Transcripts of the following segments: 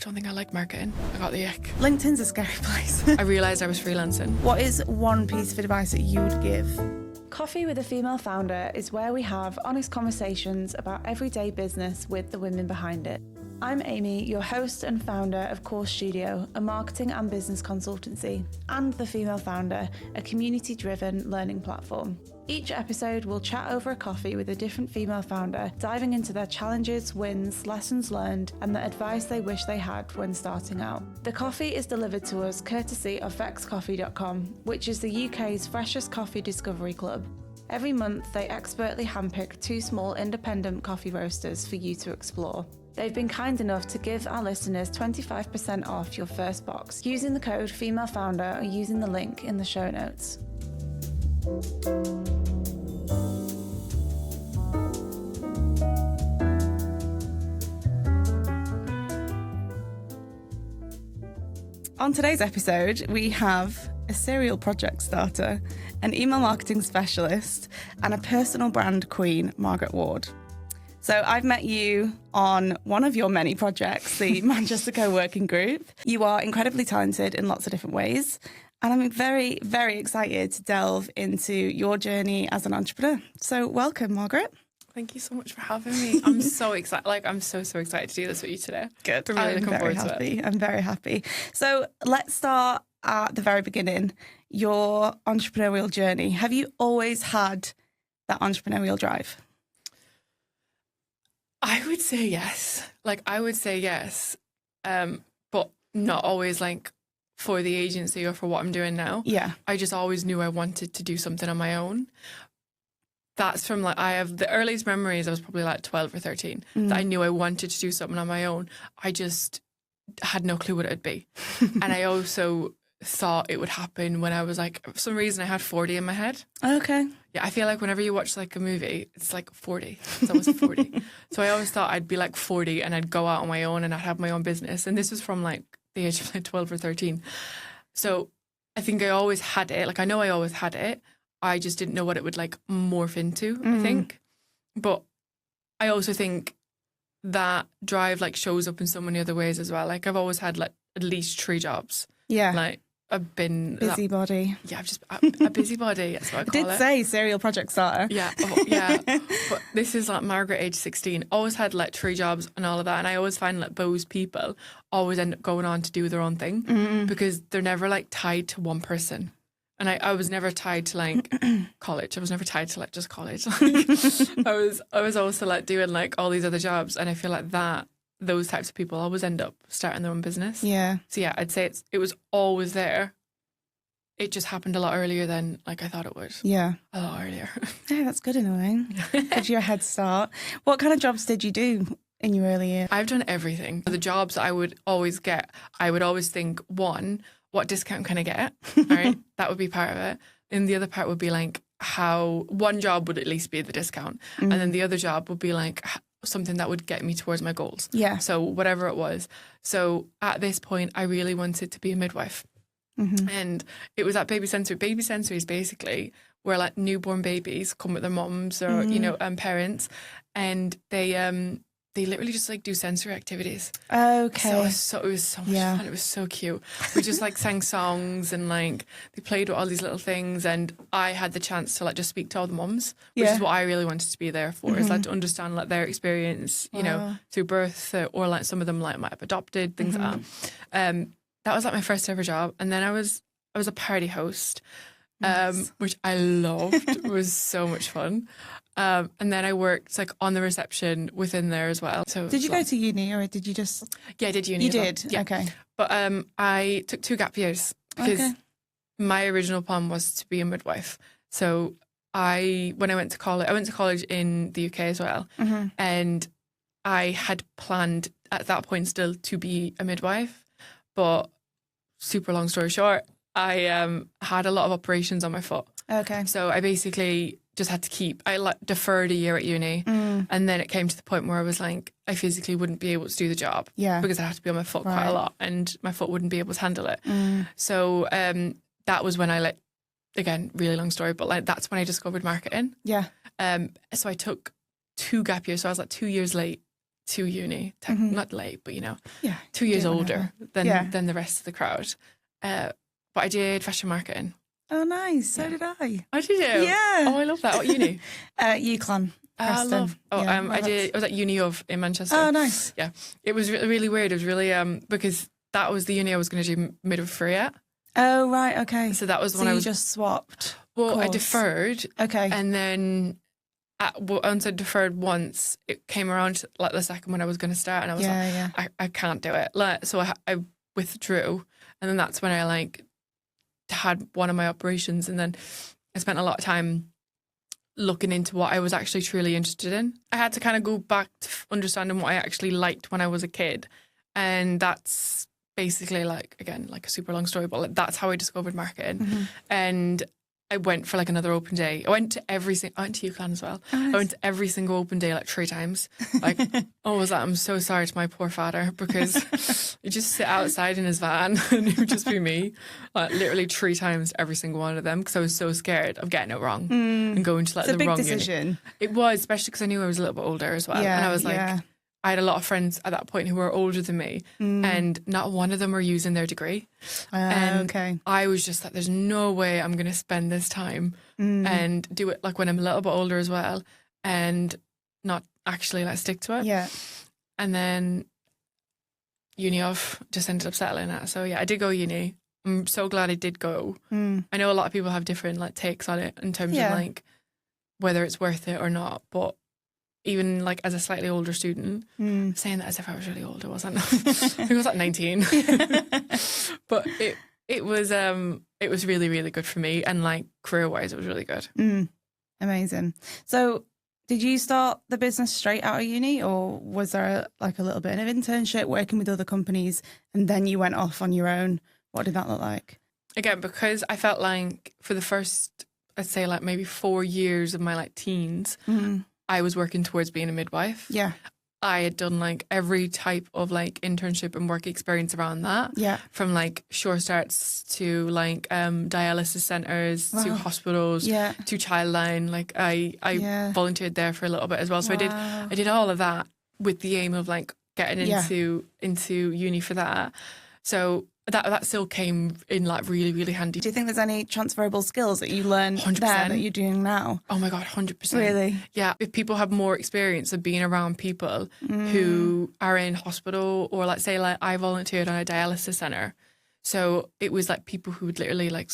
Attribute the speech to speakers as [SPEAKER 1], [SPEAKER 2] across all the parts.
[SPEAKER 1] don't think I like marketing. I got the ick.
[SPEAKER 2] LinkedIn's a scary place.
[SPEAKER 1] I realised I was freelancing.
[SPEAKER 2] What is one piece of advice that you would give?
[SPEAKER 3] Coffee with a Female Founder is where we have honest conversations about everyday business with the women behind it. I'm Amy, your host and founder of Core Studio, a marketing and business consultancy, and The Female Founder, a community-driven learning platform. Each episode will chat over a coffee with a different female founder, diving into their challenges, wins, lessons learned, and the advice they wish they had when starting out. The coffee is delivered to us courtesy of vexcoffee.com, which is the UK's freshest coffee discovery club. Every month, they expertly handpick 2 small independent coffee roasters for you to explore. They've been kind enough to give our listeners 25% off your first box using the code FEMALEFOUNDER or using the link in the show notes.
[SPEAKER 2] On today's episode, we have a serial project starter, an email marketing specialist, and a personal brand queen, Margaret Ward. So I've met you on one of your many projects, the Manchester Co-working Group. You are incredibly talented in lots of different ways. And I'm very, very excited to delve into your journey as an entrepreneur. So welcome, Margaret.
[SPEAKER 1] Thank you so much for having me. I'm so excited. I'm so excited to do this with you today.
[SPEAKER 2] Good.
[SPEAKER 1] I'm really looking forward to it.
[SPEAKER 2] I'm very happy. So let's start at the very beginning, your entrepreneurial journey. Have you always had that entrepreneurial drive?
[SPEAKER 1] I would say yes. But not always for the agency or for what I'm doing now.
[SPEAKER 2] Yeah.
[SPEAKER 1] I just always knew I wanted to do something on my own. That's from I have the earliest memories, I was probably 12 or 13, that I knew I wanted to do something on my own. I just had no clue what it would be. And I also thought it would happen when I was for some reason I had 40 in my head.
[SPEAKER 2] Okay.
[SPEAKER 1] Yeah, I feel like whenever you watch a movie, it's 40. It's always 40. So I always thought I'd be 40 and I'd go out on my own and I'd have my own business. And this was from the age of 12 or 13. So I think I always had it. I know I always had it. I just didn't know what it would morph into, I think. But I also think that drive shows up in so many other ways as well. I've always had at least 3 jobs.
[SPEAKER 2] Yeah.
[SPEAKER 1] I've been
[SPEAKER 2] busybody.
[SPEAKER 1] Yeah, I'm just a busybody. That's what I call it.
[SPEAKER 2] Did say serial project starter.
[SPEAKER 1] Yeah, yeah. But this is Margaret, age 16. Always had 3 jobs and all of that, and I always find those people always end up going on to do their own thing because they're never tied to one person. And I was never tied to college. I was never tied to just college. I was also doing all these other jobs, and I feel that those types of people always end up starting their own business.
[SPEAKER 2] Yeah.
[SPEAKER 1] So yeah, I'd say it was always there. It just happened a lot earlier than I thought it would.
[SPEAKER 2] Yeah.
[SPEAKER 1] A lot earlier.
[SPEAKER 2] Yeah, that's good in a way. Gives you a head start. What kind of jobs did you do in your early years?
[SPEAKER 1] I've done everything. The jobs I would always get, I would always think, one, what discount can I get? All right, that would be part of it. And the other part would be how one job would at least be the discount. And then the other job would be something that would get me towards my goals.
[SPEAKER 2] Yeah.
[SPEAKER 1] So whatever it was. So at this point, I really wanted to be a midwife. And it was at baby sensory. Baby sensory is basically where newborn babies come with their mums or parents, and they literally just do sensory activities.
[SPEAKER 2] Okay.
[SPEAKER 1] So it was so much fun. It was so cute. We just sang songs and they played with all these little things, and I had the chance to just speak to all the mums, which is what I really wanted to be there for, is to understand their experience, through birth, or some of them might have adopted, things like that. That was my first ever job, and then I was a party host, which I loved. It was so much fun. And then I worked on the reception within there as well. So
[SPEAKER 2] did you go to uni or did you just?
[SPEAKER 1] Yeah, I did uni.
[SPEAKER 2] You
[SPEAKER 1] as well.
[SPEAKER 2] did?
[SPEAKER 1] Yeah.
[SPEAKER 2] Okay.
[SPEAKER 1] But I took 2 gap years because my original plan was to be a midwife. So when I went to college in the UK as well, and I had planned at that point still to be a midwife. But super long story short, I had a lot of operations on my foot.
[SPEAKER 2] Okay.
[SPEAKER 1] So I basically just had to deferred a year at uni. And then it came to the point where I was I physically wouldn't be able to do the job.
[SPEAKER 2] Yeah.
[SPEAKER 1] Because I had to be on my foot quite a lot, and my foot wouldn't be able to handle it. So that was when I again, really long story, but that's when I discovered marketing.
[SPEAKER 2] Yeah.
[SPEAKER 1] So I took 2 gap years. So I was 2 years late to uni, not late, but 2 years
[SPEAKER 2] do
[SPEAKER 1] older than the rest of the crowd. But I did fashion marketing.
[SPEAKER 2] Oh, nice. So did I.
[SPEAKER 1] Oh, did you?
[SPEAKER 2] Yeah.
[SPEAKER 1] Oh, I love that. What uni?
[SPEAKER 2] UCLan.
[SPEAKER 1] I love. Oh, I was at Uni of in Manchester.
[SPEAKER 2] Oh, nice.
[SPEAKER 1] Yeah, it was really weird. It was really because that was the uni I was going to do midwifery at.
[SPEAKER 2] Oh, right. Okay.
[SPEAKER 1] So that was when
[SPEAKER 2] I
[SPEAKER 1] I
[SPEAKER 2] was just swapped.
[SPEAKER 1] Well,
[SPEAKER 2] course.
[SPEAKER 1] I deferred.
[SPEAKER 2] Okay.
[SPEAKER 1] And then once I deferred once, it came around to, like the second when I was going to start, and I was I can't do it. So I withdrew, and then that's when I like had one of my operations, and then I spent a lot of time looking into what I was actually truly interested in. I had to kind of go back to understanding what I actually liked when I was a kid, and that's basically like, again, like a super long story, but like, that's how I discovered marketing. And I went for like another open day. I went to UCLan as well.
[SPEAKER 2] Oh, nice.
[SPEAKER 1] I went to every single open day like 3 times. Like, I'm so sorry to my poor father, because he'd just sit outside in his van and it would just be me, like literally 3 times every single one of them, because I was so scared of getting it wrong and going to like the wrong
[SPEAKER 2] decision.
[SPEAKER 1] Uni. It was, especially because I knew I was a little bit older as well. And I was like, I had a lot of friends at that point who were older than me, and not one of them were using their degree. And I was just like, there's no way I'm going to spend this time and do it like when I'm a little bit older as well, and not actually like stick to it.
[SPEAKER 2] Yeah.
[SPEAKER 1] And then uni of just ended up settling at. So yeah, I did go uni. I'm so glad I did go. I know a lot of people have different like takes on it in terms of like whether it's worth it or not, but even like as a slightly older student, saying that as if I was really old, I wasn't. I think I was like 19. But it was really, really good for me, and like career wise it was really good.
[SPEAKER 2] Amazing. So did you start the business straight out of uni, or was there like a little bit of internship working with other companies and then you went off on your own? What did that look like? Again,
[SPEAKER 1] because I felt like for the first, I'd say like maybe 4 years of my like teens, I was working towards being a midwife.
[SPEAKER 2] Yeah.
[SPEAKER 1] I had done like every type of like internship and work experience around that.
[SPEAKER 2] Yeah.
[SPEAKER 1] From like sure starts to like dialysis centres to hospitals to Childline. Like I volunteered there for a little bit as well. So I did all of that with the aim of like getting into uni for that. So that still came in like really, really handy.
[SPEAKER 2] Do you think there's any transferable skills that you learned
[SPEAKER 1] 100%.
[SPEAKER 2] there that you're doing now?
[SPEAKER 1] Oh my God, 100%.
[SPEAKER 2] Really?
[SPEAKER 1] Yeah. If people have more experience of being around people who are in hospital, or like say like I volunteered on a dialysis centre. So it was like people who would literally like,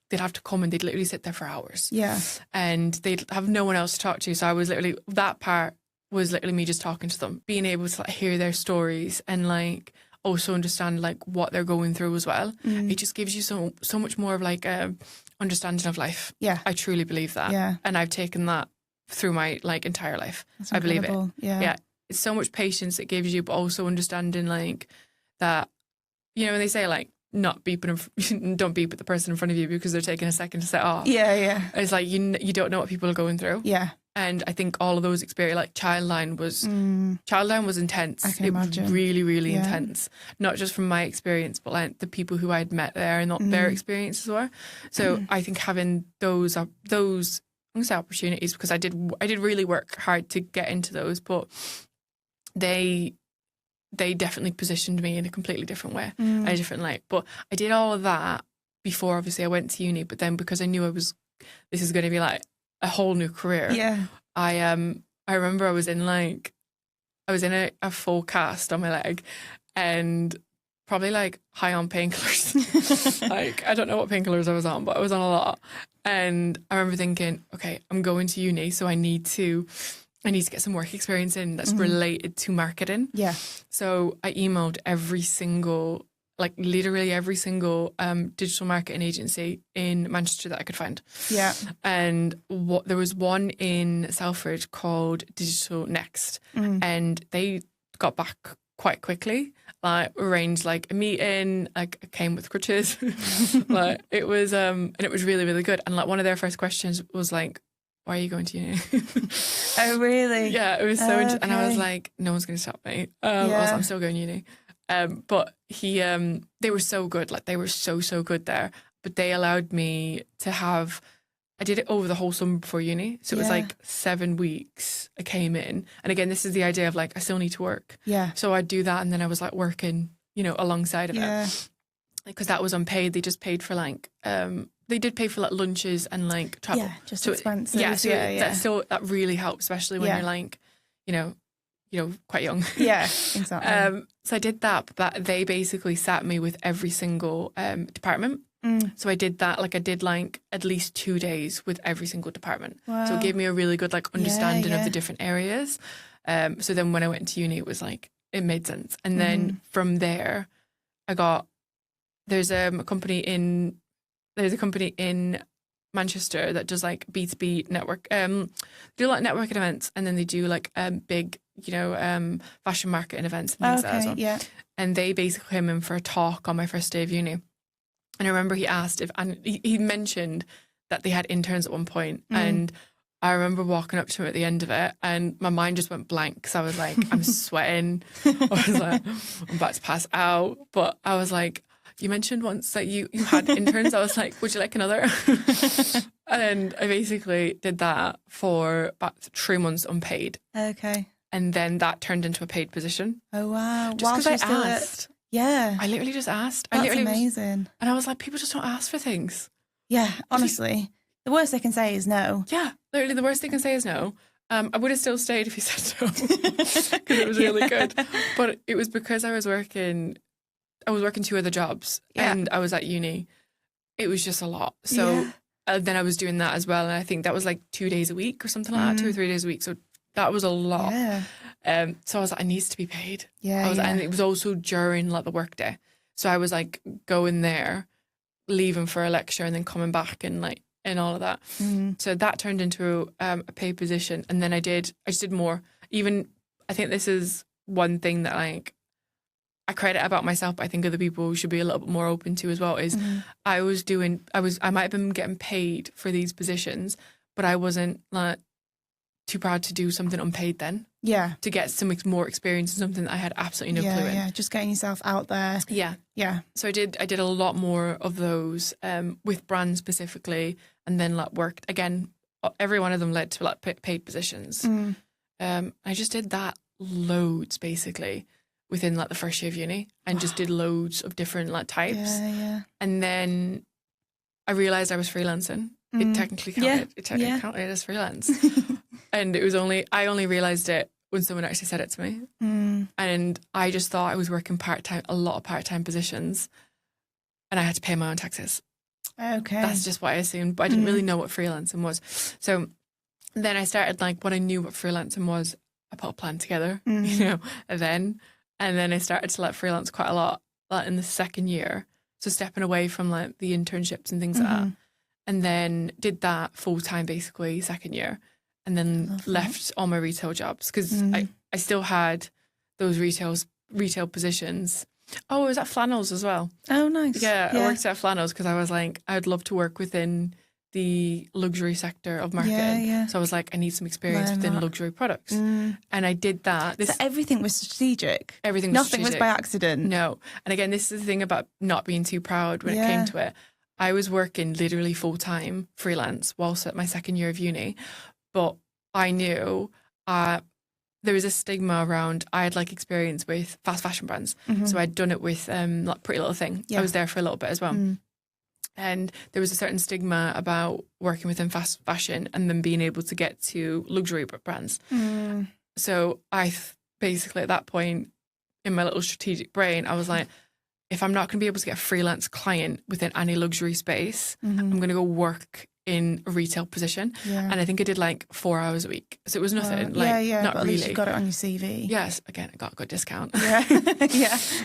[SPEAKER 1] they'd have to come and they'd literally sit there for hours.
[SPEAKER 2] Yeah.
[SPEAKER 1] And they'd have no one else to talk to. So I was literally, that part was literally me just talking to them, being able to like hear their stories and like also understand like what they're going through as well. It just gives you so much more of like understanding of life.
[SPEAKER 2] Yeah.
[SPEAKER 1] I truly believe that.
[SPEAKER 2] Yeah.
[SPEAKER 1] And I've taken that through my like entire life.
[SPEAKER 2] That's
[SPEAKER 1] I believe it.
[SPEAKER 2] Yeah.
[SPEAKER 1] Yeah. It's so much patience it gives you, but also understanding like that, when they say like not beeping, don't beep at the person in front of you because they're taking a second to set off.
[SPEAKER 2] Yeah, yeah.
[SPEAKER 1] It's like you don't know what people are going through.
[SPEAKER 2] Yeah.
[SPEAKER 1] And I think all of those experiences, like Childline was intense.
[SPEAKER 2] I can imagine.
[SPEAKER 1] Was really, really intense. Not just from my experience, but like the people who I'd met there and what their experiences were. So I think having those I'm gonna say opportunities, because I did really work hard to get into those, but they definitely positioned me in a completely different way, a different light. But I did all of that before obviously I went to uni, but then because I knew this is going to be like a whole new career.
[SPEAKER 2] Yeah.
[SPEAKER 1] I remember I was in a full cast on my leg, and probably like high on painkillers. Like I don't know what painkillers I was on, but I was on a lot. And I remember thinking, okay, I'm going to uni, so I need to get some work experience in that's related to marketing.
[SPEAKER 2] Yeah.
[SPEAKER 1] So I emailed literally every single digital marketing agency in Manchester that I could find.
[SPEAKER 2] Yeah. And
[SPEAKER 1] there was one in Salford called Digital Next, and they got back quite quickly. Like arranged like a meeting, like I came with crutches. Like it was and it was really, really good. And like one of their first questions was like, why are you going to uni?
[SPEAKER 2] Oh really?
[SPEAKER 1] Yeah, it was so interesting. And I was like, no one's going to stop me. I was like, I'm still going to uni. But they were so good. Like they were so good there. But they allowed me to have I did it over the whole summer before uni. So it was
[SPEAKER 2] Yeah.
[SPEAKER 1] like 7 weeks I came in. And again, this is the idea of like, I still need to work.
[SPEAKER 2] Yeah.
[SPEAKER 1] So I'd do that. And then I was like working, you know, alongside of
[SPEAKER 2] Yeah.
[SPEAKER 1] it. Because that was unpaid. They just paid for like, they did pay for like lunches and like travel.
[SPEAKER 2] Yeah, just
[SPEAKER 1] so
[SPEAKER 2] expenses.
[SPEAKER 1] That really helps, especially when
[SPEAKER 2] Yeah.
[SPEAKER 1] you're like, you know, quite young.
[SPEAKER 2] Yeah, exactly.
[SPEAKER 1] So I did that, but they basically sat me with every single department. So I did that, like I did like at least 2 days with every single department. So
[SPEAKER 2] Wow.
[SPEAKER 1] it gave me a really good like understanding
[SPEAKER 2] yeah.
[SPEAKER 1] of the different areas. So then when I went to uni, it was like, it made sense. And then from there, there's a company in Manchester that does like B2B network, do like networking events, and then they do like big, you know, fashion marketing events and things like that as well.
[SPEAKER 2] Yeah.
[SPEAKER 1] And they basically came in for a talk on my first day of uni. And I remember he asked and he mentioned that they had interns at one point, and I remember walking up to him at the end of it, and my mind just went blank because I was like, I'm sweating. I was like, I'm about to pass out. But I was like, you mentioned once that you had interns. I was like, would you like another? And I basically did that for about 3 months unpaid.
[SPEAKER 2] Okay.
[SPEAKER 1] And then that turned into a paid position.
[SPEAKER 2] Oh, wow.
[SPEAKER 1] Just
[SPEAKER 2] Whilst
[SPEAKER 1] because I
[SPEAKER 2] you're still
[SPEAKER 1] asked.
[SPEAKER 2] Yeah.
[SPEAKER 1] I literally just asked.
[SPEAKER 2] That's
[SPEAKER 1] I literally
[SPEAKER 2] amazing.
[SPEAKER 1] and I was like, people just don't ask for things.
[SPEAKER 2] Yeah, honestly. The worst they can say is no.
[SPEAKER 1] Yeah, literally the worst they can say is no. I would have still stayed if he said no because it was really good. But it was because I was working 2 other jobs and I was at uni. It was just a lot. So then I was doing that as well. And I think that was like 2 days a week or something like that, 2 or 3 days a week. So that was a lot.
[SPEAKER 2] Yeah.
[SPEAKER 1] So I was like, I needs to be paid.
[SPEAKER 2] Yeah,
[SPEAKER 1] And it was also during like the work day. So I was like going there, leaving for a lecture and then coming back and like, and all of that. So that turned into a paid position. And then I just did more. Even, I think this is one thing that like, I credit about myself, but I think other people should be a little bit more open to as well, is I might have been getting paid for these positions, but I wasn't like too proud to do something unpaid then.
[SPEAKER 2] Yeah.
[SPEAKER 1] To get some more experience in something that I had absolutely no clue in.
[SPEAKER 2] Yeah, just getting yourself out there.
[SPEAKER 1] Yeah.
[SPEAKER 2] Yeah.
[SPEAKER 1] So I did a lot more of those with brands specifically, and then like worked again. Every one of them led to like paid positions. I just did that loads basically within like the first year of uni, and just did loads of different like types.
[SPEAKER 2] Yeah.
[SPEAKER 1] And then I realised I was freelancing. It technically counted. It technically counted as freelance. And I only realised it when someone actually said it to me. And I just thought I was working part-time, a lot of part-time positions, and I had to pay my own taxes.
[SPEAKER 2] Okay.
[SPEAKER 1] That's just what I assumed, but I didn't really know what freelancing was. So then I started, like, when I knew what freelancing was, I put a plan together, you know, and then I started to like freelance quite a lot, like in the second year. So stepping away from like the internships and things like that. And then did that full time basically second year, and then left all my retail jobs because I still had those retail positions. Oh, I was at Flannels as well.
[SPEAKER 2] Oh, nice.
[SPEAKER 1] Yeah, I worked at Flannels because I was like, I'd love to work within the luxury sector of marketing.
[SPEAKER 2] Yeah.
[SPEAKER 1] So I was like, I need some experience within luxury products. And I did that.
[SPEAKER 2] So everything was strategic.
[SPEAKER 1] Everything was
[SPEAKER 2] Nothing
[SPEAKER 1] strategic.
[SPEAKER 2] was by accident.
[SPEAKER 1] No. And again, this is the thing about not being too proud when it came to it. I was working literally full time freelance whilst at my second year of uni. But I knew there was a stigma around, I had like experience with fast fashion brands. So I'd done it with like Pretty Little Thing. I was there for a little bit as well. And there was a certain stigma about working within fast fashion and then being able to get to luxury brands. So I basically at that point in my little strategic brain, I was like, if I'm not going to be able to get a freelance client within any luxury space, I'm going to go work in a retail position. And I think I did like 4 hours a week. So it was nothing. Not
[SPEAKER 2] but at
[SPEAKER 1] really.
[SPEAKER 2] least you got it on your CV.
[SPEAKER 1] Yes, again, I got a good discount.
[SPEAKER 2] Yeah.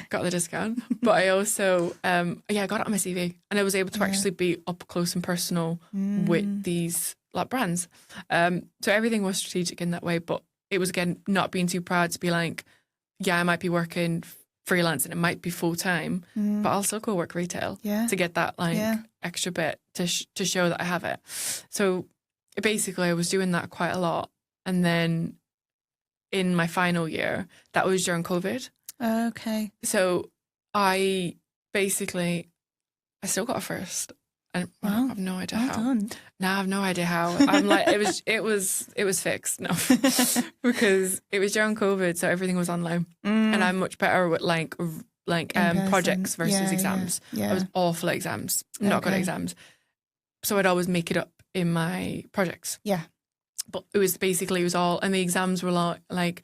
[SPEAKER 1] Got the discount. But I also, I got it on my CV, and I was able to actually be up close and personal with these like brands. So everything was strategic in that way, but it was, again, not being too proud to be like, yeah, I might be working freelance and it might be full time, but I'll still go work retail to get that extra bit to show that I have it. So basically I was doing that quite a lot. And then in my final year, that was during COVID.
[SPEAKER 2] Okay.
[SPEAKER 1] So I still got a first. And
[SPEAKER 2] Wow.
[SPEAKER 1] I have no idea
[SPEAKER 2] Well
[SPEAKER 1] how.
[SPEAKER 2] done.
[SPEAKER 1] No, I have no idea how. I'm like, it was fixed. No, because it was during COVID, so everything was online, and I'm much better with like
[SPEAKER 2] person.
[SPEAKER 1] projects versus
[SPEAKER 2] Yeah,
[SPEAKER 1] exams.
[SPEAKER 2] yeah.
[SPEAKER 1] I was awful at exams, not good at
[SPEAKER 2] Okay.
[SPEAKER 1] exams. So I'd always make it up in my projects.
[SPEAKER 2] Yeah.
[SPEAKER 1] But it was all, and the exams were like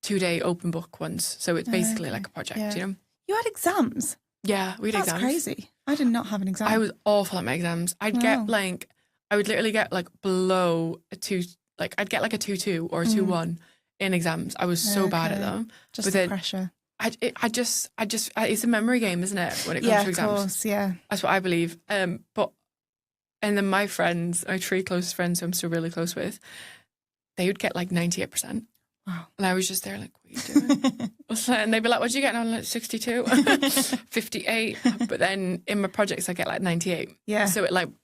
[SPEAKER 1] 2-day open book ones. So it's basically
[SPEAKER 2] Okay.
[SPEAKER 1] like a project,
[SPEAKER 2] Yeah.
[SPEAKER 1] you know?
[SPEAKER 2] You had exams?
[SPEAKER 1] Yeah, we had
[SPEAKER 2] That's
[SPEAKER 1] exams.
[SPEAKER 2] crazy. I did not have an exam.
[SPEAKER 1] I was awful at my exams. I'd
[SPEAKER 2] Wow.
[SPEAKER 1] get like, I would literally get like below a 2, like I'd get like a 2-2 or a 2-1 in exams. I was so bad at
[SPEAKER 2] Okay.
[SPEAKER 1] them.
[SPEAKER 2] Just
[SPEAKER 1] but
[SPEAKER 2] the
[SPEAKER 1] then
[SPEAKER 2] pressure.
[SPEAKER 1] I just, it's a memory game, isn't it? When it comes
[SPEAKER 2] Yeah,
[SPEAKER 1] to
[SPEAKER 2] of
[SPEAKER 1] exams.
[SPEAKER 2] course. Yeah.
[SPEAKER 1] That's what I believe. And then my friends, my 3 closest friends who I'm still really close with, they would get like 98%.
[SPEAKER 2] Wow.
[SPEAKER 1] And I was just there like, what are you doing? And they'd be like, what'd you get? And I'm like, 62, 58. But then in my projects, I get like 98.
[SPEAKER 2] Yeah.
[SPEAKER 1] So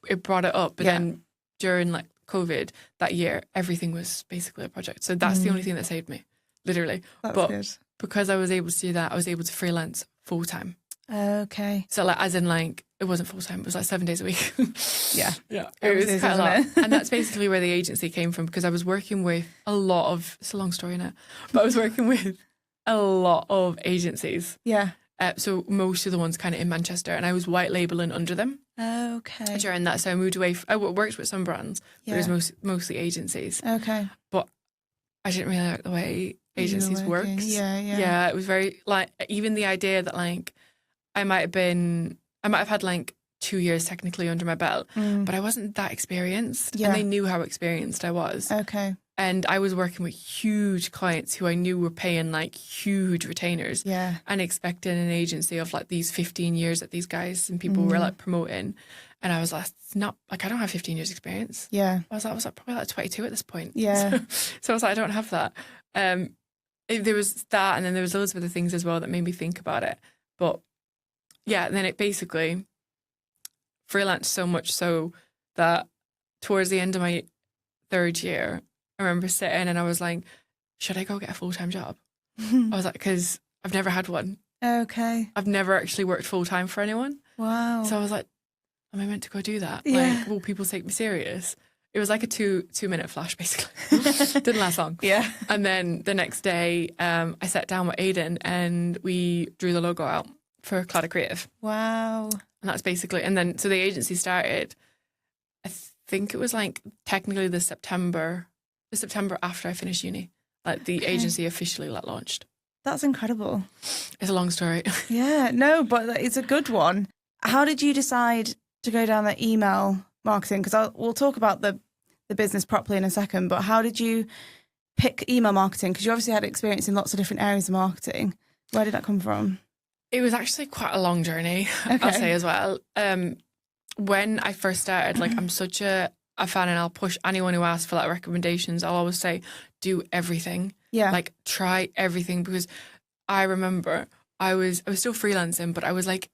[SPEAKER 1] it brought it up. But
[SPEAKER 2] Yeah.
[SPEAKER 1] then during like COVID that year, everything was basically a project. So that's the only thing that saved me, literally.
[SPEAKER 2] That's
[SPEAKER 1] but
[SPEAKER 2] good.
[SPEAKER 1] because I was able to do that, I was able to freelance full time.
[SPEAKER 2] Okay.
[SPEAKER 1] So like, as in like, it wasn't full time, it was like 7 days a week.
[SPEAKER 2] Yeah.
[SPEAKER 1] Yeah.
[SPEAKER 2] It
[SPEAKER 1] It was
[SPEAKER 2] is,
[SPEAKER 1] quite a
[SPEAKER 2] isn't
[SPEAKER 1] lot.
[SPEAKER 2] it?
[SPEAKER 1] And that's basically where the agency came from, because I was working with a lot of, it's a long story now, but I was working with a lot of agencies.
[SPEAKER 2] Yeah.
[SPEAKER 1] So most of the ones kind of in Manchester, and I was white labeling under them
[SPEAKER 2] Okay.
[SPEAKER 1] during that. So I moved away. I worked with some brands, but it
[SPEAKER 2] Yeah.
[SPEAKER 1] was mostly agencies.
[SPEAKER 2] Okay.
[SPEAKER 1] But I didn't really like the way agencies
[SPEAKER 2] You were working.
[SPEAKER 1] worked.
[SPEAKER 2] Yeah, yeah.
[SPEAKER 1] Yeah, it was very like, even the idea that like I might have had like 2 years technically under my belt, but I wasn't that experienced.
[SPEAKER 2] Yeah.
[SPEAKER 1] And they knew how experienced I was.
[SPEAKER 2] Okay.
[SPEAKER 1] And I was working with huge clients who I knew were paying like huge retainers
[SPEAKER 2] Yeah.
[SPEAKER 1] and expecting an agency of like these 15 years that these guys and people were like promoting. And I was like, it's not like, I don't have 15 years experience.
[SPEAKER 2] Yeah.
[SPEAKER 1] I was like probably like 22 at this point.
[SPEAKER 2] Yeah.
[SPEAKER 1] So I was like, I don't have that. There was that, and then there was loads of other things as well that made me think about it. But yeah, and then it basically freelanced so much so that towards the end of my 3rd year, I remember sitting and I was like, should I go get a full-time job? I was like, because I've never had one.
[SPEAKER 2] Okay.
[SPEAKER 1] I've never actually worked full-time for anyone.
[SPEAKER 2] Wow.
[SPEAKER 1] So I was like, am I meant to go do that?
[SPEAKER 2] Yeah.
[SPEAKER 1] Like, will people take me serious? It was like a 2-minute flash, basically. Didn't last long.
[SPEAKER 2] Yeah.
[SPEAKER 1] And then the next day, I sat down with Aidan and we drew the logo out for Cladda Creative.
[SPEAKER 2] Wow.
[SPEAKER 1] And that's basically, and then, so the agency started, I think it was like technically the September after I finished uni. Like the agency officially like launched.
[SPEAKER 2] That's incredible.
[SPEAKER 1] It's a long story.
[SPEAKER 2] Yeah. No, but it's a good one. How did you decide to go down the email marketing? Because we'll talk about the business properly in a second, but how did you pick email marketing? Because you obviously had experience in lots of different areas of marketing. Where did that come from?
[SPEAKER 1] It was actually quite a long journey, I'll say as well. When I first started, like I'm such a fan, and I'll push anyone who asks for like recommendations. I'll always say, do everything.
[SPEAKER 2] Yeah.
[SPEAKER 1] Like try everything, because I remember I was still freelancing, but I was like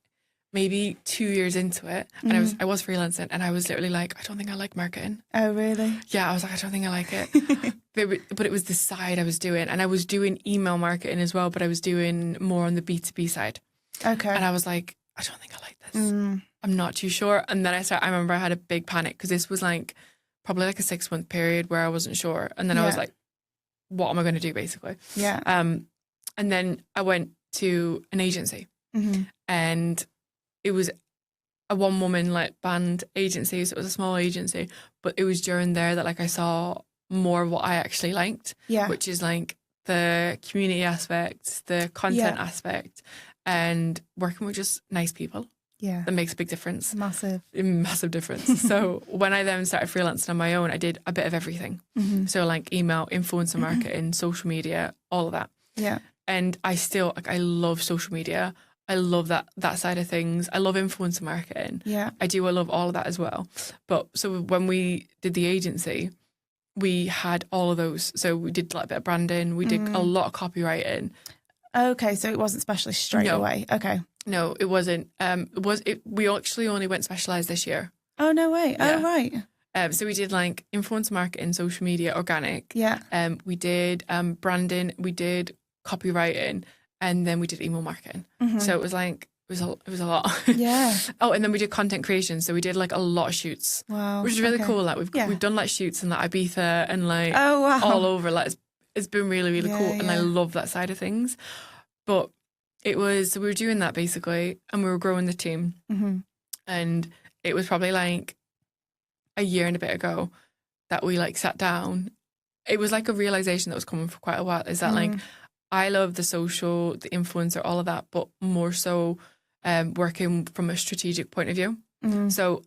[SPEAKER 1] maybe 2 years into it, and I was freelancing, and I was literally like, I don't think I like marketing.
[SPEAKER 2] Oh, really?
[SPEAKER 1] Yeah, I was like, I don't think I like it. But it was the side I was doing, and I was doing email marketing as well, but I was doing more on the B2B side.
[SPEAKER 2] Okay.
[SPEAKER 1] And I was like, I don't think I like this. I'm not too sure. And then I remember I had a big panic, because this was like probably like a 6-month period where I wasn't sure. And then I was like, what am I going to do, basically?
[SPEAKER 2] Yeah.
[SPEAKER 1] And then I went to an agency, and it was a one-woman like band agency. So it was a small agency, but it was during there that like I saw more of what I actually liked, which is like the community aspect, the content aspect, and working with just nice people.
[SPEAKER 2] Yeah.
[SPEAKER 1] That makes a big difference.
[SPEAKER 2] Massive
[SPEAKER 1] difference. So when I then started freelancing on my own, I did a bit of everything. So like email, influencer marketing, social media, all of that.
[SPEAKER 2] Yeah.
[SPEAKER 1] And I still, like, I love social media. I love that side of things. I love influencer marketing.
[SPEAKER 2] Yeah.
[SPEAKER 1] I love all of that as well. But so when we did the agency, we had all of those. So we did like a bit of branding. We did a lot of copywriting.
[SPEAKER 2] Okay, so it wasn't specialist straight away. Okay.
[SPEAKER 1] No, it wasn't. We actually only went specialised this year.
[SPEAKER 2] Oh, no way.
[SPEAKER 1] Yeah.
[SPEAKER 2] Oh, right.
[SPEAKER 1] So we did like influencer marketing, social media, organic.
[SPEAKER 2] Yeah.
[SPEAKER 1] We did branding. We did copywriting, and then we did email marketing. So it was like It was a lot.
[SPEAKER 2] Yeah.
[SPEAKER 1] Oh, and then we did content creation. So we did like a lot of shoots.
[SPEAKER 2] Wow.
[SPEAKER 1] Which is really
[SPEAKER 2] okay.
[SPEAKER 1] cool. Like we've done like shoots in like Ibiza and like
[SPEAKER 2] Oh, wow.
[SPEAKER 1] all over. Like it's been really, really
[SPEAKER 2] Yeah,
[SPEAKER 1] cool. And I
[SPEAKER 2] yeah.
[SPEAKER 1] love that side of things. But so we were doing that basically, and we were growing the team.
[SPEAKER 2] Mm-hmm.
[SPEAKER 1] And it was probably like a year and a bit ago that we like sat down. It was like a realization that was coming for quite a while, is that like I love the social, the influencer, all of that, but more so working from a strategic point of view. So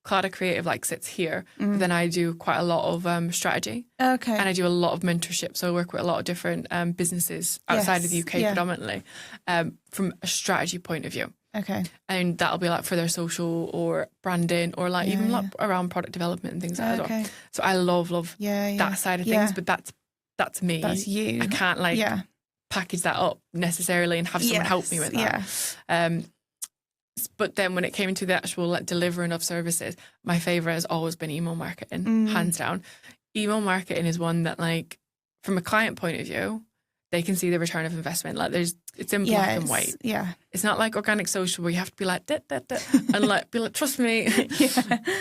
[SPEAKER 1] Clara Creative like sits here, but then I do quite a lot of strategy.
[SPEAKER 2] Okay.
[SPEAKER 1] And I do a lot of mentorship. So I work with a lot of different businesses outside of the UK predominantly from a strategy point of view.
[SPEAKER 2] Okay.
[SPEAKER 1] And that'll be like for their social or branding or like even like around product development and things like that as well. So I love that side of things, but that's me.
[SPEAKER 2] That's you.
[SPEAKER 1] I can't like package that up necessarily and have someone help me with that.
[SPEAKER 2] Yeah.
[SPEAKER 1] But then when it came into the actual like delivering of services, my favorite has always been email marketing, hands down. Email marketing is one that like from a client point of view, they can see the return of investment. Like it's in black and white.
[SPEAKER 2] Yeah.
[SPEAKER 1] It's not like organic social where you have to be like, and like, be like, trust me.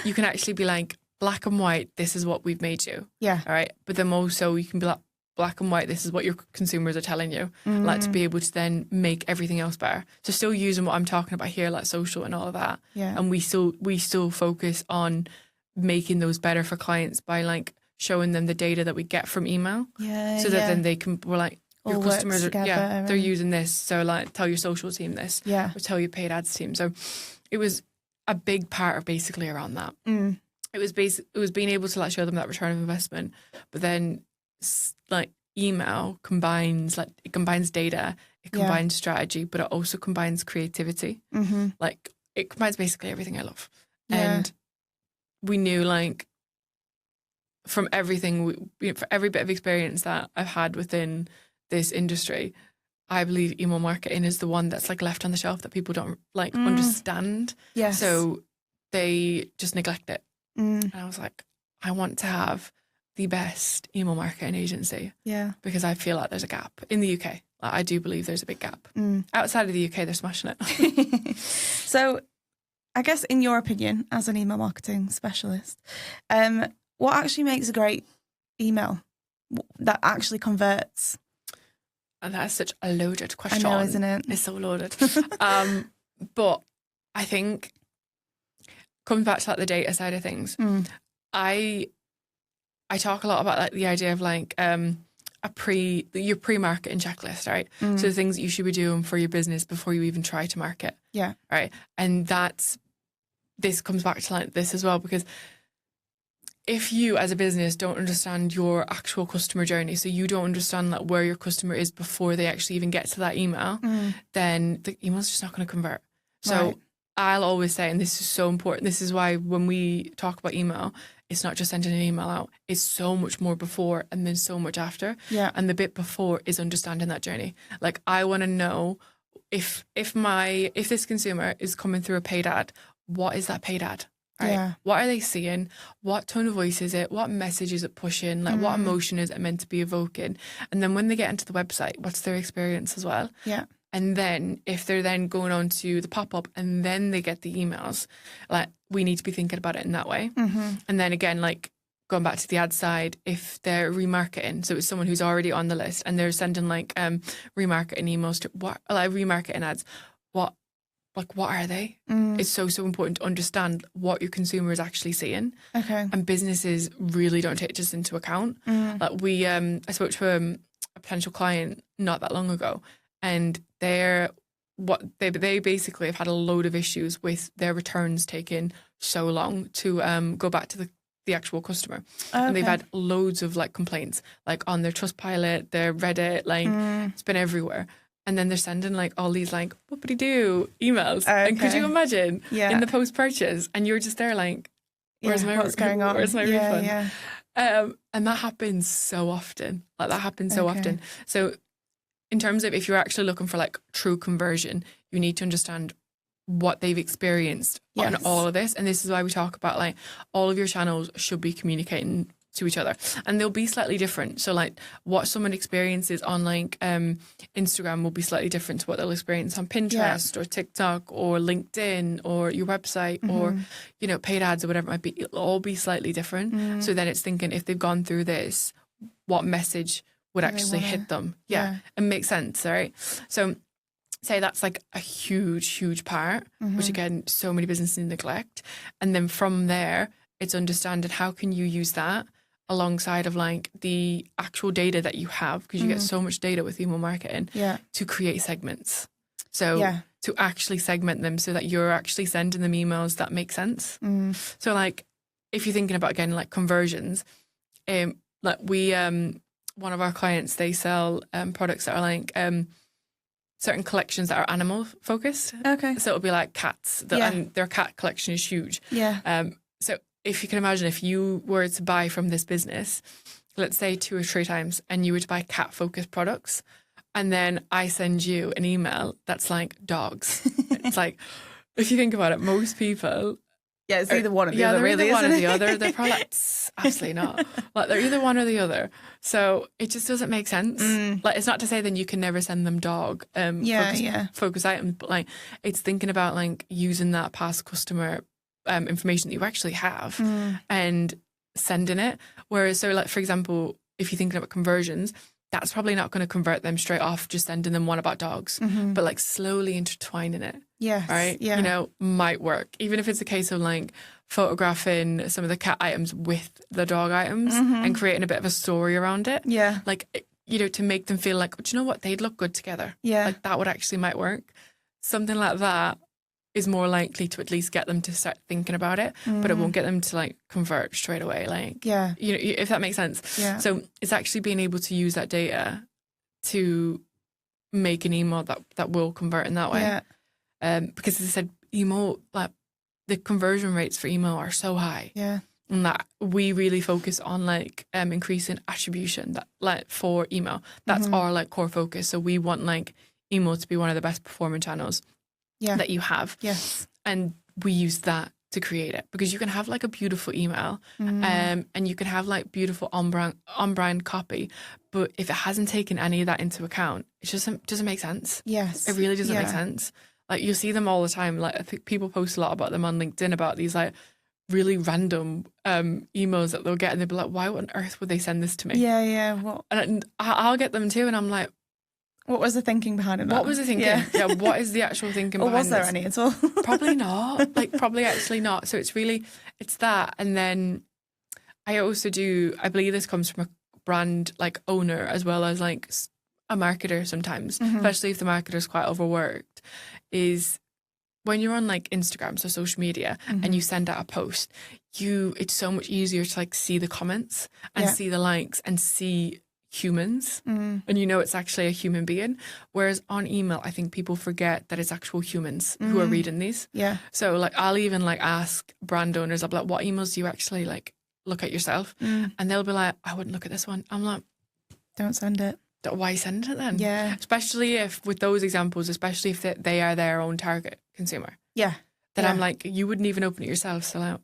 [SPEAKER 1] You can actually be like, black and white, this is what we've made you.
[SPEAKER 2] Yeah.
[SPEAKER 1] All right. But then also you can be like, black and white, this is what your consumers are telling you. Like to be able to then make everything else better. So still using what I'm talking about here, like social and all of that.
[SPEAKER 2] Yeah.
[SPEAKER 1] And we still focus on making those better for clients by like showing them the data that we get from email.
[SPEAKER 2] Yeah.
[SPEAKER 1] So that then we're like, your
[SPEAKER 2] all
[SPEAKER 1] customers
[SPEAKER 2] works
[SPEAKER 1] are,
[SPEAKER 2] together,
[SPEAKER 1] they're using this. So like tell your social team this, or tell your paid ads team. So it was a big part of basically around that. It was being able to like show them that return of investment, but then like email combines data, it combines strategy, but it also combines creativity. Like it combines basically everything I love. And we knew like from everything, for every bit of experience that I've had within this industry, I believe email marketing is the one that's like left on the shelf that people don't like understand.
[SPEAKER 2] Yes.
[SPEAKER 1] So they just neglect it. And I was like, I want to have the best email marketing agency. Yeah. Because I feel like there's a gap in the UK. Like, I do believe there's a big gap. Outside of the UK, they're smashing it.
[SPEAKER 2] So I guess in your opinion, as an email marketing specialist, what actually makes a great email that actually converts?
[SPEAKER 1] And that's such a loaded question.
[SPEAKER 2] I know, isn't it?
[SPEAKER 1] It's so loaded. But I think coming back to like the data side of things, I talk a lot about like the idea of like your pre-marketing checklist, right? So the things that you should be doing for your business before you even try to market. Yeah. Right. And this comes back to like this as well, because if you as a business don't understand your actual customer journey, so you don't understand like where your customer is before they actually even get to that email, then the email's just not going to convert. So I'll always say, and this is so important, this is why when we talk about email, it's not just sending an email out, it's so much more before and then so much after. Yeah. And the bit before is understanding that journey. Like I want to know if this consumer is coming through a paid ad, what is that paid ad? Right? Yeah. What are they seeing? What tone of voice is it? What message is it pushing? Like what emotion is it meant to be evoking? And then when they get into the website, what's their experience as well? Yeah. And then if they're then going on to the pop-up and then they get the emails, like we need to be thinking about it in that way. And then again, like going back to the ad side, if they're remarketing, so it's someone who's already on the list and they're sending like remarketing emails to remarketing ads, what are they? It's so important to understand what your consumer is actually seeing. Okay. And businesses really don't take this into account. Like I spoke to a potential client not that long ago, and they basically have had a load of issues with their returns taking so long to go back to the actual customer. Okay. And they've had loads of like complaints, like on their Trustpilot, their Reddit, like it's been everywhere. And then they're sending like all these like whoopity-doo emails. Okay. And could you imagine in the post-purchase? And you're just there like, what's going on? Where's my refund? Yeah. And that happens so often. Like that happens so often. So in terms of if you're actually looking for like true conversion, you need to understand what they've experienced on all of this. And this is why we talk about like all of your channels should be communicating to each other, and they'll be slightly different. So like what someone experiences on like Instagram will be slightly different to what they'll experience on Pinterest or TikTok or LinkedIn or your website or, you know, paid ads or whatever it might be. It'll all be slightly different. So then it's thinking, if they've gone through this, what message would actually hit them? It makes sense, right? So say that's like a huge part, which again, so many businesses neglect. And then from there, it's understanding how can you use that alongside of like the actual data that you have, because you get so much data with email marketing, to create segments. So to actually segment them so that you're actually sending them emails that make sense. So like if you're thinking about, again, like conversions, like we, one of our clients, they sell products that are like certain collections that are animal focused.
[SPEAKER 2] Okay.
[SPEAKER 1] So it'll be like cats, and their cat collection is huge. So if you can imagine, if you were to buy from this business, let's say 2 or 3 times, and you were to buy cat focused products, and then I send you an email that's like dogs. It's like, if you think about it, most people,
[SPEAKER 2] it's either one or the other, really,
[SPEAKER 1] either one
[SPEAKER 2] isn't
[SPEAKER 1] or
[SPEAKER 2] it?
[SPEAKER 1] the other. They're probably like, absolutely not. Like, they're either one or the other. So it just doesn't make sense. Like, it's not to say then you can never send them dog focus items, but like, it's thinking about like using that past customer information that you actually have and sending it. Whereas, so like, for example, if you're thinking about conversions, that's probably not going to convert them straight off just sending them one about dogs, but like slowly intertwining it. Right? You know, might work. Even if it's a case of like photographing some of the cat items with the dog items and creating a bit of a story around it. Like, you know, to make them feel like, do you know what? They'd look good together. Like that would actually might work. Something like that is more likely to at least get them to start thinking about it, but it won't get them to like convert straight away. Like, you know, if that makes sense. So it's actually being able to use that data to make an email that will convert in that way. Because as I said, email, like the conversion rates for email are so high. And that we really focus on like increasing attribution that like for email. That's our like core focus. So we want like email to be one of the best performing channels that you have. And we use that to create it, because you can have like a beautiful email and you can have like beautiful on-brand copy, but if it hasn't taken any of that into account, it just doesn't make sense. It really doesn't make sense. Like, you'll see them all the time. Like, I think people post a lot about them on LinkedIn, about these like really random emails that they'll get, and they'll be like, why on earth would they send this to me?
[SPEAKER 2] What?
[SPEAKER 1] And I'll get them too, and I'm like,
[SPEAKER 2] what was the thinking behind it?
[SPEAKER 1] What was the thinking? What is the actual thinking behind
[SPEAKER 2] it? Or was there
[SPEAKER 1] this?
[SPEAKER 2] any at all?
[SPEAKER 1] Probably not. Like, probably actually not. So it's that. And then I also I believe this comes from a brand like owner as well as like a marketer sometimes, especially if the marketer is quite overworked, is when you're on like Instagram, so social media, and you send out a post, it's so much easier to like see the comments and see the likes and see humans, and you know it's actually a human being. Whereas on email, I think people forget that it's actual humans who are reading these. So like, I'll even like ask brand owners, I'll be like, what emails do you actually like look at yourself? And they'll be like, I wouldn't look at this one. I'm like,
[SPEAKER 2] don't send it.
[SPEAKER 1] Why send it then? Especially if, with those examples, especially if they are their own target consumer. Then I'm like, you wouldn't even open it yourself, so like,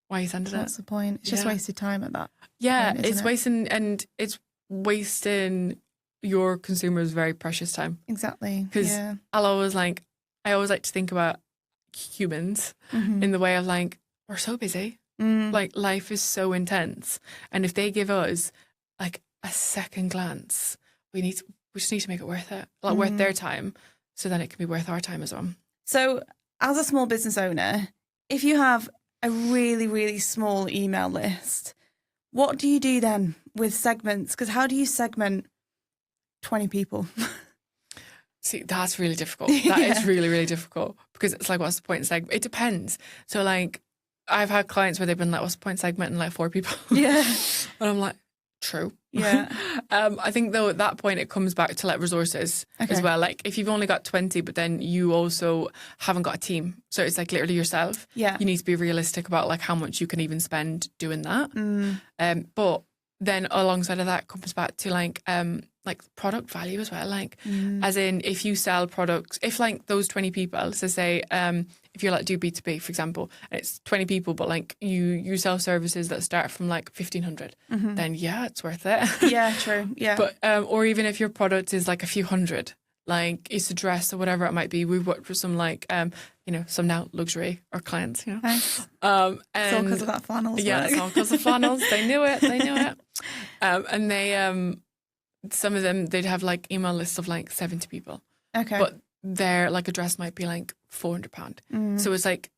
[SPEAKER 1] why are you sending it?
[SPEAKER 2] What's the point? It's just wasted time at that point,
[SPEAKER 1] it's wasting, and it's wasting your consumer's very precious time.
[SPEAKER 2] Exactly.
[SPEAKER 1] Because I always like to think about humans in the way of like, we're so busy. Like, life is so intense, and if they give us like a second glance, we just need to make it worth it, like worth their time, so then it can be worth our time as well.
[SPEAKER 2] So as a small business owner, if you have a really, really small email list, what do you do then with segments? Because how do you segment 20 people?
[SPEAKER 1] See, that's really difficult. That is really, really difficult, because it's like, what's the point in segment? It depends. So like, I've had clients where they've been like, what's the point in segmenting like 4 people? And I'm like, true. I think though at that point it comes back to like resources as well. Like, if you've only got 20, but then you also haven't got a team, so it's like literally yourself. You need to be realistic about like how much you can even spend doing that. But then alongside of that comes back to like like product value as well. Like, as in, if you sell products, if like those 20 people, so say, if you're like do B2B, for example, and it's 20 people, but like you sell services that start from like 1,500, then yeah, it's worth it.
[SPEAKER 2] Yeah, true. Yeah.
[SPEAKER 1] But, or even if your product is like a few hundred, like it's a dress or whatever it might be. We've worked with some like, some now luxury or clients,
[SPEAKER 2] Nice.
[SPEAKER 1] And
[SPEAKER 2] it's all because of that flannels.
[SPEAKER 1] yeah, it's all because of flannels. They knew it. And they, some of them, they'd have like email lists of like 70 people.
[SPEAKER 2] Okay.
[SPEAKER 1] But their like address might be like £400. So it's like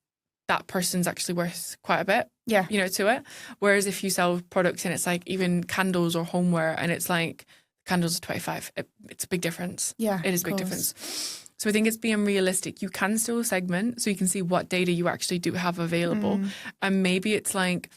[SPEAKER 1] that person's actually worth quite a bit,
[SPEAKER 2] yeah,
[SPEAKER 1] to it. Whereas if you sell products and it's like even candles or homeware and it's like candles are 25, it's a big difference.
[SPEAKER 2] Yeah,
[SPEAKER 1] it is a big difference. So I think it's being realistic. You can still segment so you can see what data you actually do have available. And maybe it's like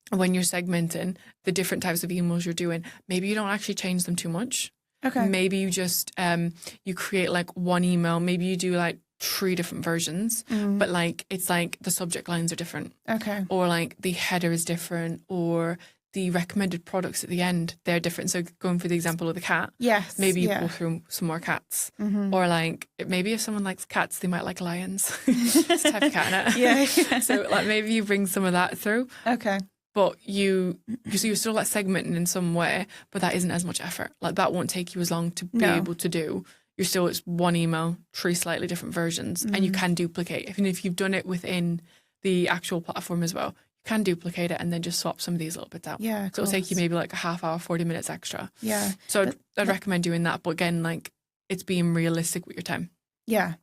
[SPEAKER 1] when you're segmenting the different types of emails you're doing, maybe you don't actually change them too much.
[SPEAKER 2] Okay.
[SPEAKER 1] Maybe you just, you create like one email. Maybe you do like 3 different versions, but like it's like the subject lines are different.
[SPEAKER 2] Okay.
[SPEAKER 1] Or like the header is different, or the recommended products at the end, they're different. So going for the example of the cat,
[SPEAKER 2] yes,
[SPEAKER 1] maybe you pull through some more cats. Or like maybe if someone likes cats, they might like lions. It's a type of cat, innit?
[SPEAKER 2] Yeah.
[SPEAKER 1] So like maybe you bring some of that through.
[SPEAKER 2] Okay.
[SPEAKER 1] But you're still like segmenting in some way, but that isn't as much effort. Like that won't take you as long to be able to do. It's one email, 3 slightly different versions, and you can duplicate. Even if you've done it within the actual platform as well, you can duplicate it and then just swap some of these little bits out.
[SPEAKER 2] Yeah,
[SPEAKER 1] so it'll take you maybe like a half hour, 40 minutes extra.
[SPEAKER 2] Yeah.
[SPEAKER 1] So I'd recommend doing that. But again, like it's being realistic with your time.
[SPEAKER 2] Yeah.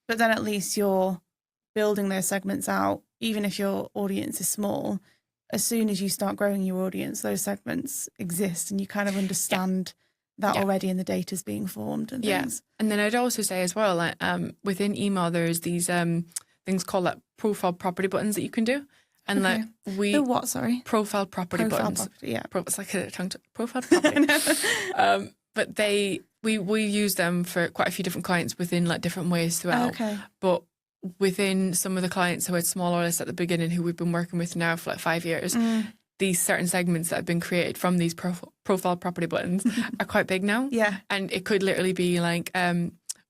[SPEAKER 2] But then at least you're building those segments out, even if your audience is small. As soon as you start growing your audience, those segments exist and you kind of understand that already, and the data's being formed and things.
[SPEAKER 1] And then I'd also say as well, like within email, there's these things called like profile property buttons that you can do. And like
[SPEAKER 2] the what, sorry?
[SPEAKER 1] Profile property buttons.
[SPEAKER 2] Property, yeah.
[SPEAKER 1] It's like a tongue profile property. But we use them for quite a few different clients within like different ways throughout.
[SPEAKER 2] Okay.
[SPEAKER 1] But within some of the clients who had smaller lists at the beginning, who we've been working with now for like 5 years, these certain segments that have been created from these profile property buttons are quite big now.
[SPEAKER 2] Yeah.
[SPEAKER 1] And it could literally be like,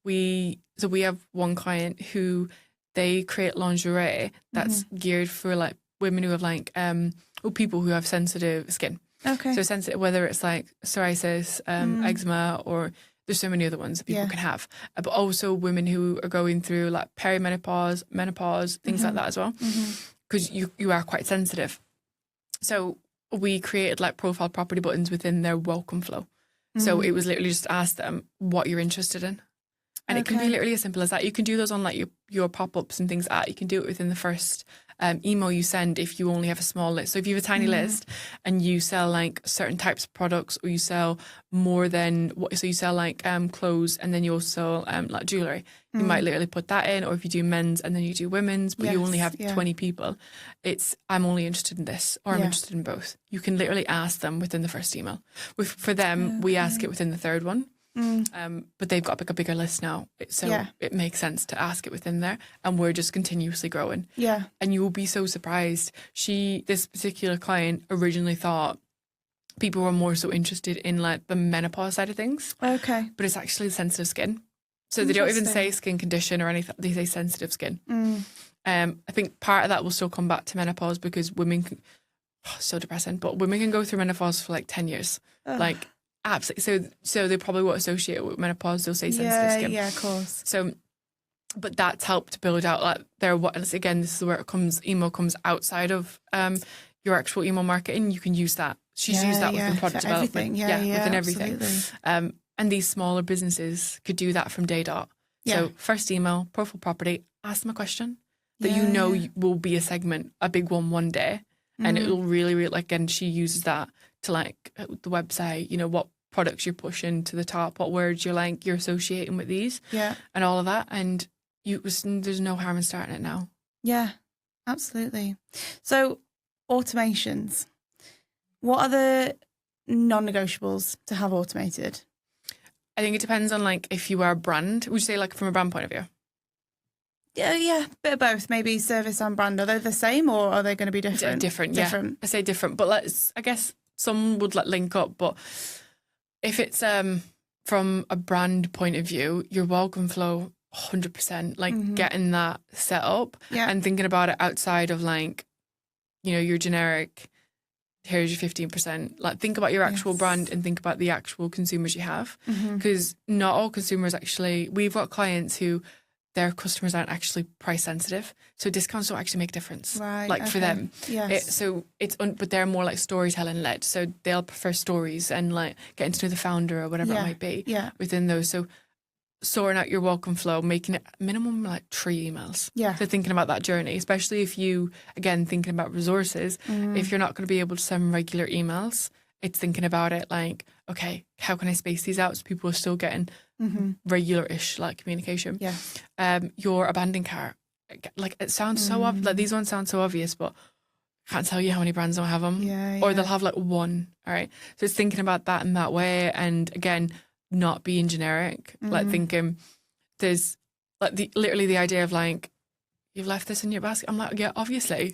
[SPEAKER 1] we have one client who they create lingerie that's geared for like women who have like, or people who have sensitive skin.
[SPEAKER 2] Okay.
[SPEAKER 1] So sensitive, whether it's like psoriasis, eczema, or there's so many other ones that people can have, but also women who are going through like perimenopause, menopause, things like that as well, because you are quite sensitive. So we created like profile property buttons within their welcome flow. So it was literally just ask them what you're interested in. And it can be literally as simple as that. You can do those on like your pop-ups and things like that. You can do it within the first email you send if you only have a small list. So if you have a tiny list and you sell like certain types of products, or you sell more than what, so you sell like clothes and then you also sell like jewellery. You might literally put that in, or if you do men's and then you do women's, but you only have 20 people, it's I'm only interested in this, or I'm interested in both. You can literally ask them within the first email. For them, we ask it within the third one. But they've got a bigger list now, so it makes sense to ask it within there, and we're just continuously growing. Yeah, and you will be so surprised. This particular client originally thought people were more so interested in like the menopause side of things. Okay, but it's actually sensitive skin, so they don't even say skin condition or anything. They say sensitive skin. I think part of that will still come back to menopause, because women can, so depressing, but women can go through menopause for like 10 years, like. Absolutely. So they probably won't associate it with menopause. They'll say sensitive skin.
[SPEAKER 2] Yeah, of course.
[SPEAKER 1] So, but that's helped build out like again, this is where email comes outside of your actual email marketing. You can use that. She's used that within product development. Within everything. And these smaller businesses could do that from day dot. So first email, profile property, ask them a question that will be a segment, a big one day. And it will really, really, like, and she uses that to like the website, what products you're pushing to the top, what words you're associating with these, and all of that. And there's no harm in starting it now.
[SPEAKER 2] Yeah, absolutely. So automations, what are the non-negotiables to have automated?
[SPEAKER 1] I think it depends on like if you are a brand. Would you say like from a brand point of view?
[SPEAKER 2] Yeah, bit of both. Maybe service and brand. Are they the same, or are they going to be different?
[SPEAKER 1] Different. I say different, but I guess some would like link up. But if it's from a brand point of view, your welcome flow, 100%, like getting that set up and thinking about it outside of like, you know, your generic, here's your 15%. Like think about your actual brand and think about the actual consumers you have. Because not all consumers actually, we've got clients who their customers aren't actually price sensitive. So discounts don't actually make a difference.
[SPEAKER 2] Right.
[SPEAKER 1] Like for them.
[SPEAKER 2] Yes.
[SPEAKER 1] But they're more like storytelling led. So they'll prefer stories and like getting to know the founder or whatever it might be within those. So sorting out your welcome flow, making it minimum like 3 emails.
[SPEAKER 2] Yeah.
[SPEAKER 1] So thinking about that journey, especially if you, again, thinking about resources, if you're not going to be able to send regular emails, it's thinking about it like, okay, how can I space these out so people are still getting regular-ish like communication. Your abandoned cart, like it sounds so obvious, like these ones sound so obvious, but I can't tell you how many brands don't have them, or they'll have like one. All right, so it's thinking about that in that way, and again, not being generic, like thinking there's like literally the idea of like, you've left this in your basket. I'm like, yeah, obviously,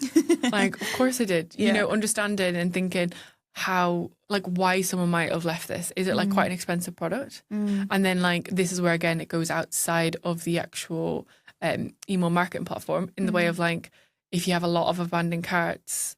[SPEAKER 1] like of course I did. You know, understanding and thinking how, like, why someone might have left this. Is it like quite an expensive product? And then like this is where again it goes outside of the actual email marketing platform in the way of like, if you have a lot of abandoned carts,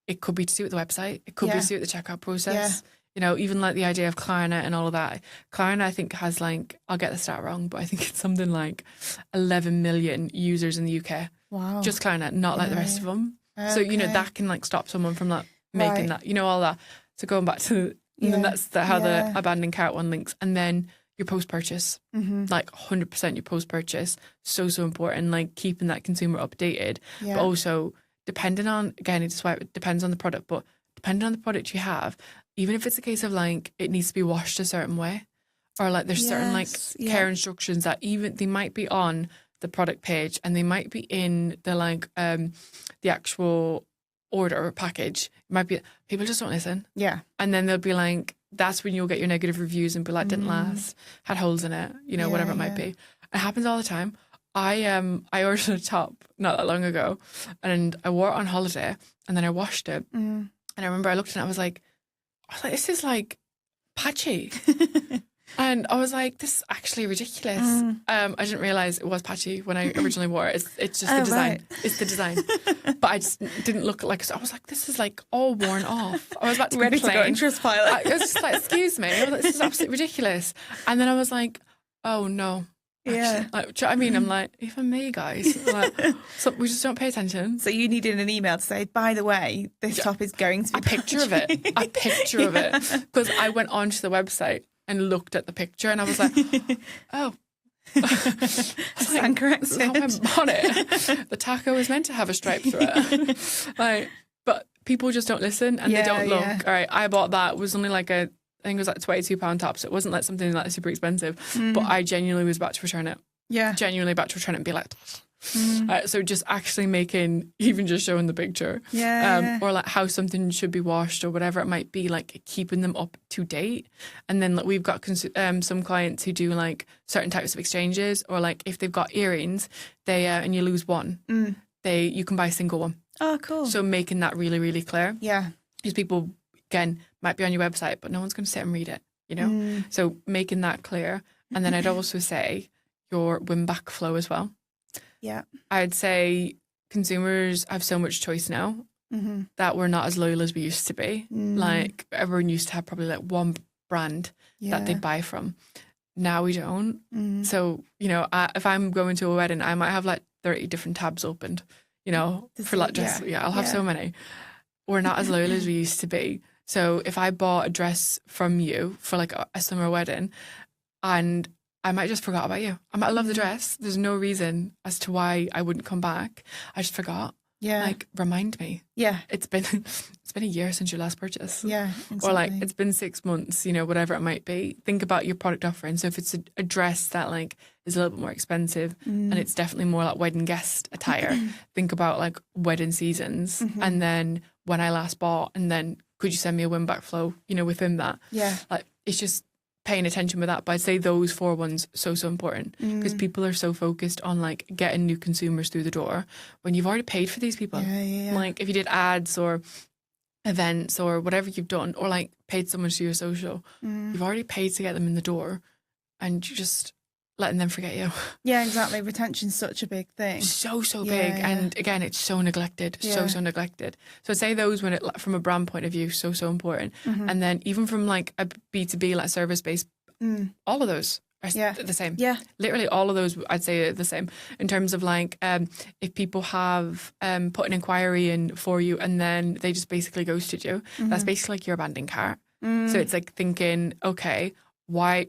[SPEAKER 1] it could be to do with the website, it could be to do with the checkout process. You know, even like the idea of Klarna and all of that. Klarna, I think, has like, I'll get the stat wrong, but I think it's something like 11 million users in the UK.
[SPEAKER 2] Wow.
[SPEAKER 1] Just Klarna, not like the rest of them. So, you know, that can like stop someone from like making that, you know, all that. So going back to, and then that's how the abandoned cart one links. And then your post-purchase, like 100% your post-purchase, so important, like keeping that consumer updated. But also depending on, again, it's why it depends on the product, but depending on the product you have, even if it's a case of like it needs to be washed a certain way, or like there's certain like care instructions that even they might be on the product page and they might be in the like the actual order package. It might be, people just don't listen. And then they'll be like, that's when you'll get your negative reviews and be like, didn't last, had holes in it, you know, whatever it might be. It happens all the time. I ordered a top not that long ago and I wore it on holiday and then I washed it. And I remember I looked at it and I was like, this is like patchy. And I was like, this is actually ridiculous. I didn't realise it was patchy when I originally wore it. It's just the design. Right. It's the design. But I just didn't look like, I was like, this is like all worn off. I was about to
[SPEAKER 2] ready
[SPEAKER 1] complain.
[SPEAKER 2] To go in Trustpilot.
[SPEAKER 1] I was just like, excuse me. I was like, this is absolutely ridiculous. And then I was like, oh no. Actually, like, do you know what I mean? I'm like, even me, guys. Like, so we just don't pay attention.
[SPEAKER 2] So you needed an email to say, by the way, this top is going to be
[SPEAKER 1] a picture of it. A picture of it. Because I went onto the website and looked at the picture and I was like, oh.
[SPEAKER 2] Stand corrected.
[SPEAKER 1] How I'm on it. The taco was meant to have a stripe through it. Like, but people just don't listen and they don't look. All right, I bought that. It was only like I think it was like £22 top, so it wasn't like something like super expensive. But I genuinely was about to return it. Genuinely about to return it and be like, so just actually making, even just showing the picture, or like how something should be washed or whatever it might be, like keeping them up to date. And then like we've got some clients who do like certain types of exchanges, or like if they've got earrings, they and you lose one, you can buy a single one.
[SPEAKER 2] Oh, cool.
[SPEAKER 1] So making that really, really clear.
[SPEAKER 2] Yeah.
[SPEAKER 1] Because people, again, might be on your website, but no one's going to sit and read it, you know? So making that clear. And then I'd also say your win-back flow as well.
[SPEAKER 2] Yeah.
[SPEAKER 1] I'd say consumers have so much choice now that we're not as loyal as we used to be. Like everyone used to have probably like one brand that they'd buy from. Now we don't. So, you know, if I'm going to a wedding, I might have like 30 different tabs opened, you know, for like dress. I'll have so many. We're not as loyal as we used to be. So if I bought a dress from you for like a summer wedding and I might just forgot about you. I might love the dress. There's no reason as to why I wouldn't come back. I just forgot.
[SPEAKER 2] Yeah.
[SPEAKER 1] Like, remind me.
[SPEAKER 2] Yeah.
[SPEAKER 1] It's been a year since your last purchase.
[SPEAKER 2] Yeah, exactly.
[SPEAKER 1] Or like, it's been 6 months, you know, whatever it might be. Think about your product offering. So if it's a dress that like is a little bit more expensive and it's definitely more like wedding guest attire, think about like wedding seasons and then when I last bought, and then could you send me a win back flow, you know, within that?
[SPEAKER 2] Yeah.
[SPEAKER 1] Like, it's just paying attention with that. But I'd say those 4 ones so important because people are so focused on like getting new consumers through the door when you've already paid for these people. Like if you did ads or events or whatever you've done, or like paid someone to do your social, you've already paid to get them in the door, and you're just letting them forget you.
[SPEAKER 2] Yeah, exactly. Retention's such a big thing.
[SPEAKER 1] So big. And again, it's so neglected. So neglected. So I'd say those, when it, from a brand point of view, so important. And then even from like a B2B, like service-based, all of those are the same. Yeah. Literally all of those, I'd say, are the same. In terms of like, if people have put an inquiry in for you and then they just basically ghosted you, that's basically like your abandoned cart. So it's like thinking, okay, why...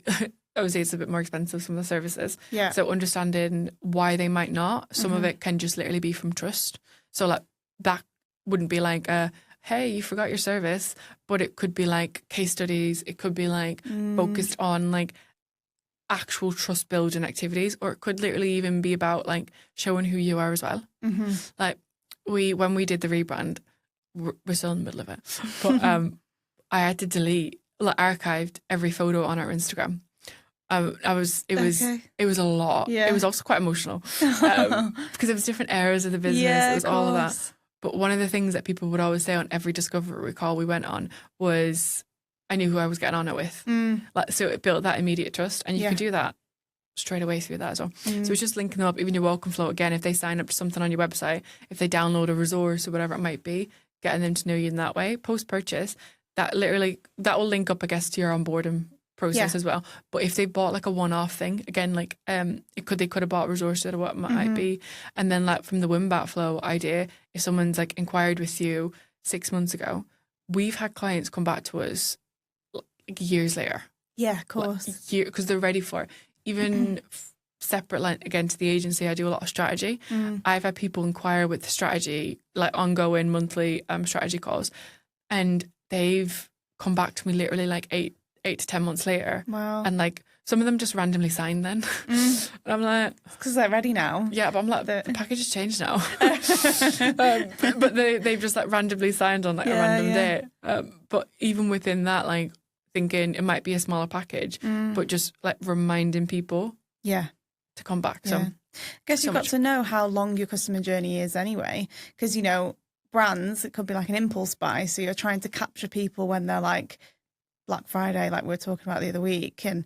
[SPEAKER 1] Obviously, it's a bit more expensive, some of the services. Yeah. So understanding why they might not. Some of it can just literally be from trust. So like that wouldn't be like, hey, you forgot your service. But it could be like case studies. It could be like focused on like actual trust building activities. Or it could literally even be about like showing who you are as well. Like when we did the rebrand, we're still in the middle of it. But I had to delete, like archived every photo on our Instagram. It was a lot. Yeah. It was also quite emotional because it was different areas of the business. It was all of that. But one of the things that people would always say on every discovery call we went on was, I knew who I was getting on it with. Like, so it built that immediate trust, and you could do that straight away through that as well. So it's just linking them up, even your welcome flow. Again, if they sign up to something on your website, if they download a resource or whatever it might be, getting them to know you in that way. Post-purchase, that will link up, I guess, to your onboarding process as well. But if they bought like a one-off thing, again, like they could have bought resources or what it might be, and then like from the win-back flow idea, if someone's like inquired with you 6 months ago, we've had clients come back to us like years later. Yeah, of course. Because they're ready for it. Even separate, like again to the agency, I do a lot of strategy. I've had people inquire with the strategy, like ongoing monthly strategy calls, and they've come back to me literally like 8 to 10 months later. Wow. And like some of them just randomly signed then. And I'm like,
[SPEAKER 2] because they're ready now.
[SPEAKER 1] Yeah, but I'm like, the package has changed now. But they've just like randomly signed on like a random day. But even within that, like thinking it might be a smaller package, but just like reminding people to come back. So
[SPEAKER 2] I guess you've got to know how long your customer journey is anyway, because you know brands, it could be like an impulse buy, so you're trying to capture people when they're like Black Friday, like we were talking about the other week, and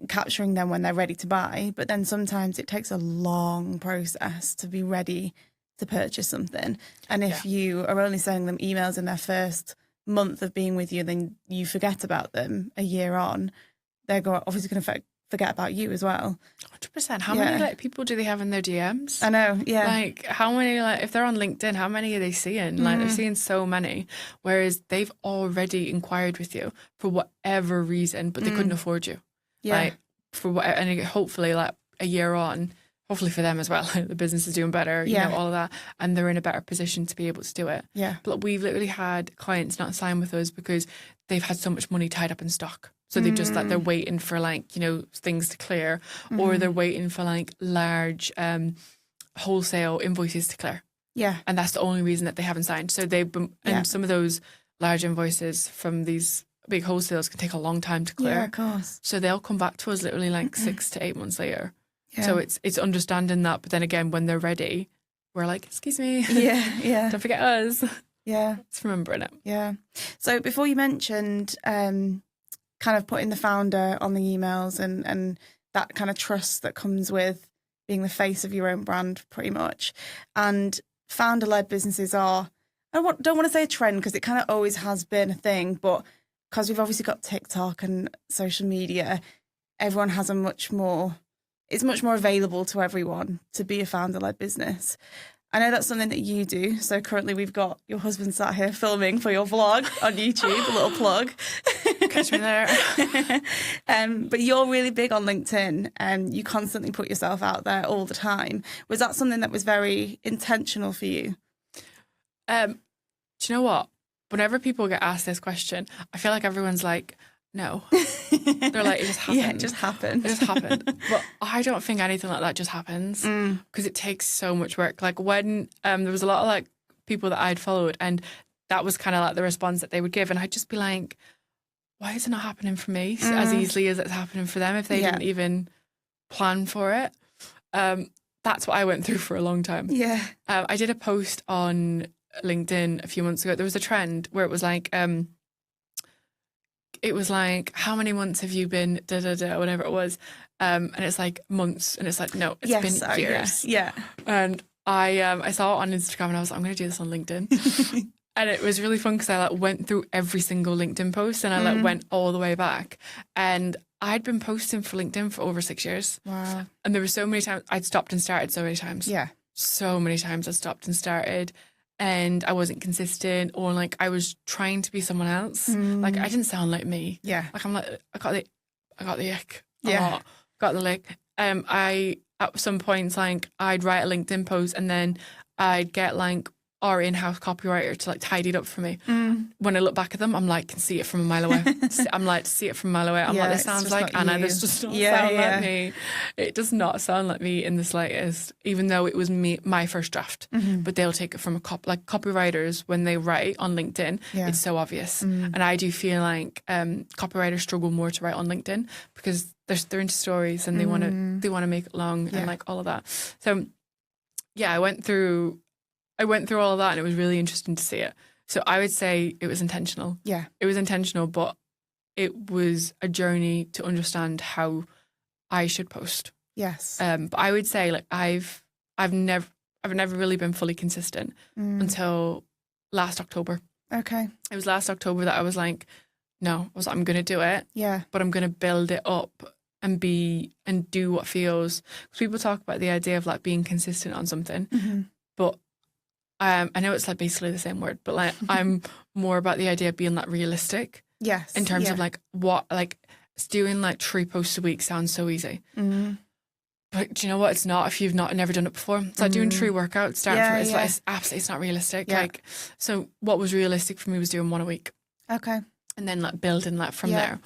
[SPEAKER 2] capturing them when they're ready to buy. But then sometimes it takes a long process to be ready to purchase something. And if you are only sending them emails in their first month of being with you, then you forget about them a year on, they're obviously going to forget about you as well.
[SPEAKER 1] 100%. How many like people do they have in their DMs?
[SPEAKER 2] I know,
[SPEAKER 1] Like how many, like if they're on LinkedIn, how many are they seeing? Like they're seeing so many, whereas they've already inquired with you for whatever reason, but they couldn't afford you. Like for what, and hopefully like a year on, hopefully for them as well, the business is doing better, you know, all of that, and they're in a better position to be able to do it. But we've literally had clients not sign with us because they've had so much money tied up in stock. So they just like, they're waiting for like, you know, things to clear, or they're waiting for like large wholesale invoices to clear. And that's the only reason that they haven't signed. So they've been, and some of those large invoices from these big wholesales can take a long time to clear.
[SPEAKER 2] Yeah, of course.
[SPEAKER 1] So they'll come back to us literally like 6 to 8 months later. So it's understanding that, but then again, when they're ready, we're like, excuse me, don't forget us. It's remembering it.
[SPEAKER 2] So before you mentioned kind of putting the founder on the emails and that kind of trust that comes with being the face of your own brand, pretty much. And founder-led businesses are, don't want to say a trend because it kind of always has been a thing, but because we've obviously got TikTok and social media, everyone has it's much more available to everyone to be a founder-led business. I know that's something that you do. So currently we've got your husband sat here filming for your vlog on YouTube, a little plug.
[SPEAKER 1] Catch me there.
[SPEAKER 2] But you're really big on LinkedIn and you constantly put yourself out there all the time. Was that something that was very intentional for you?
[SPEAKER 1] Do you know what? Whenever people get asked this question, I feel like everyone's like, no. They're like, it just happened.
[SPEAKER 2] Yeah, it just happened.
[SPEAKER 1] It just happened. But I don't think anything like that just happens because it takes so much work. Like when there was a lot of like people that I'd followed and that was kind of like the response that they would give. And I'd just be like, why is it not happening for me as easily as it's happening for them if they didn't even plan for it? That's what I went through for a long time. I did a post on LinkedIn a few months ago, there was a trend where it was like, how many months have you been, da da da, whatever it was. And it's like months, and it's like, no, it's been years.
[SPEAKER 2] Yeah.
[SPEAKER 1] And I saw it on Instagram, and I was like, I'm going to do this on LinkedIn. And it was really fun because I like went through every single LinkedIn post, and I like went all the way back. And I'd been posting for LinkedIn for over 6 years.
[SPEAKER 2] Wow.
[SPEAKER 1] And there were so many times I'd stopped and started so many times.
[SPEAKER 2] Yeah.
[SPEAKER 1] So many times I stopped and started, and I wasn't consistent, or like I was trying to be someone else. Like I didn't sound like me.
[SPEAKER 2] Yeah.
[SPEAKER 1] Like I'm like, I got the ick.
[SPEAKER 2] Yeah.
[SPEAKER 1] Got the lick. I at some points like I'd write a LinkedIn post, and then I'd get like our in-house copywriter to like tidy it up for me. When I look back at them, I'm like, can see it from a mile away. I'm like, see it from a mile away. I'm like, this sounds like Anna. This does not sound like me. It does not sound like me in the slightest, even though it was my first draft. But they'll take it from like copywriters when they write on LinkedIn. It's so obvious. And I do feel like copywriters struggle more to write on LinkedIn because they're into stories, and they want to make it long and like all of that. So yeah, I went through all of that, and it was really interesting to see it. So I would say it was intentional.
[SPEAKER 2] Yeah.
[SPEAKER 1] It was intentional, but it was a journey to understand how I should post.
[SPEAKER 2] Yes.
[SPEAKER 1] But I would say like I've never really been fully consistent until last October.
[SPEAKER 2] Okay.
[SPEAKER 1] It was last October that I was like, no, I'm going to do it.
[SPEAKER 2] Yeah.
[SPEAKER 1] But I'm going to build it up and do what feels. Because people talk about the idea of like being consistent on something, but I know it's like basically the same word, but like I'm more about the idea of being like realistic.
[SPEAKER 2] Yes.
[SPEAKER 1] In terms of like what, like doing like 3 posts a week sounds so easy. But do you know what? It's not if you've never done it before. It's like doing 3 workouts. It's not realistic.
[SPEAKER 2] Yeah.
[SPEAKER 1] Like, so what was realistic for me was doing 1 a week.
[SPEAKER 2] Okay.
[SPEAKER 1] And then like building that from there.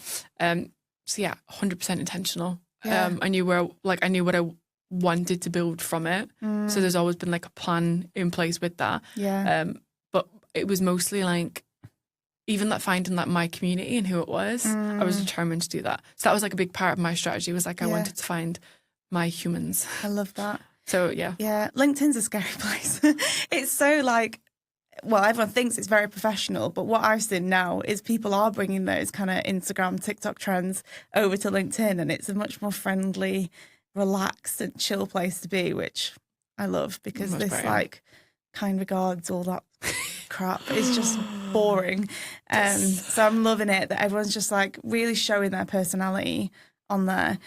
[SPEAKER 1] So yeah, 100% intentional.
[SPEAKER 2] Yeah.
[SPEAKER 1] I knew what I wanted to build from it. So there's always been like a plan in place with that.
[SPEAKER 2] Yeah.
[SPEAKER 1] But it was mostly like even like finding like my community and who it was. I was determined to do that. So that was like a big part of my strategy, was like I wanted to find my humans.
[SPEAKER 2] I love that.
[SPEAKER 1] So yeah.
[SPEAKER 2] Yeah. LinkedIn's a scary place. It's so like, well, everyone thinks it's very professional, but what I've seen now is people are bringing those kind of Instagram, TikTok trends over to LinkedIn, and it's a much more friendly, relaxed and chill place to be, which I love, because this
[SPEAKER 1] brilliant.
[SPEAKER 2] like kind regards, all that crap is just boring. So I'm loving it that everyone's just like really showing their personality on there.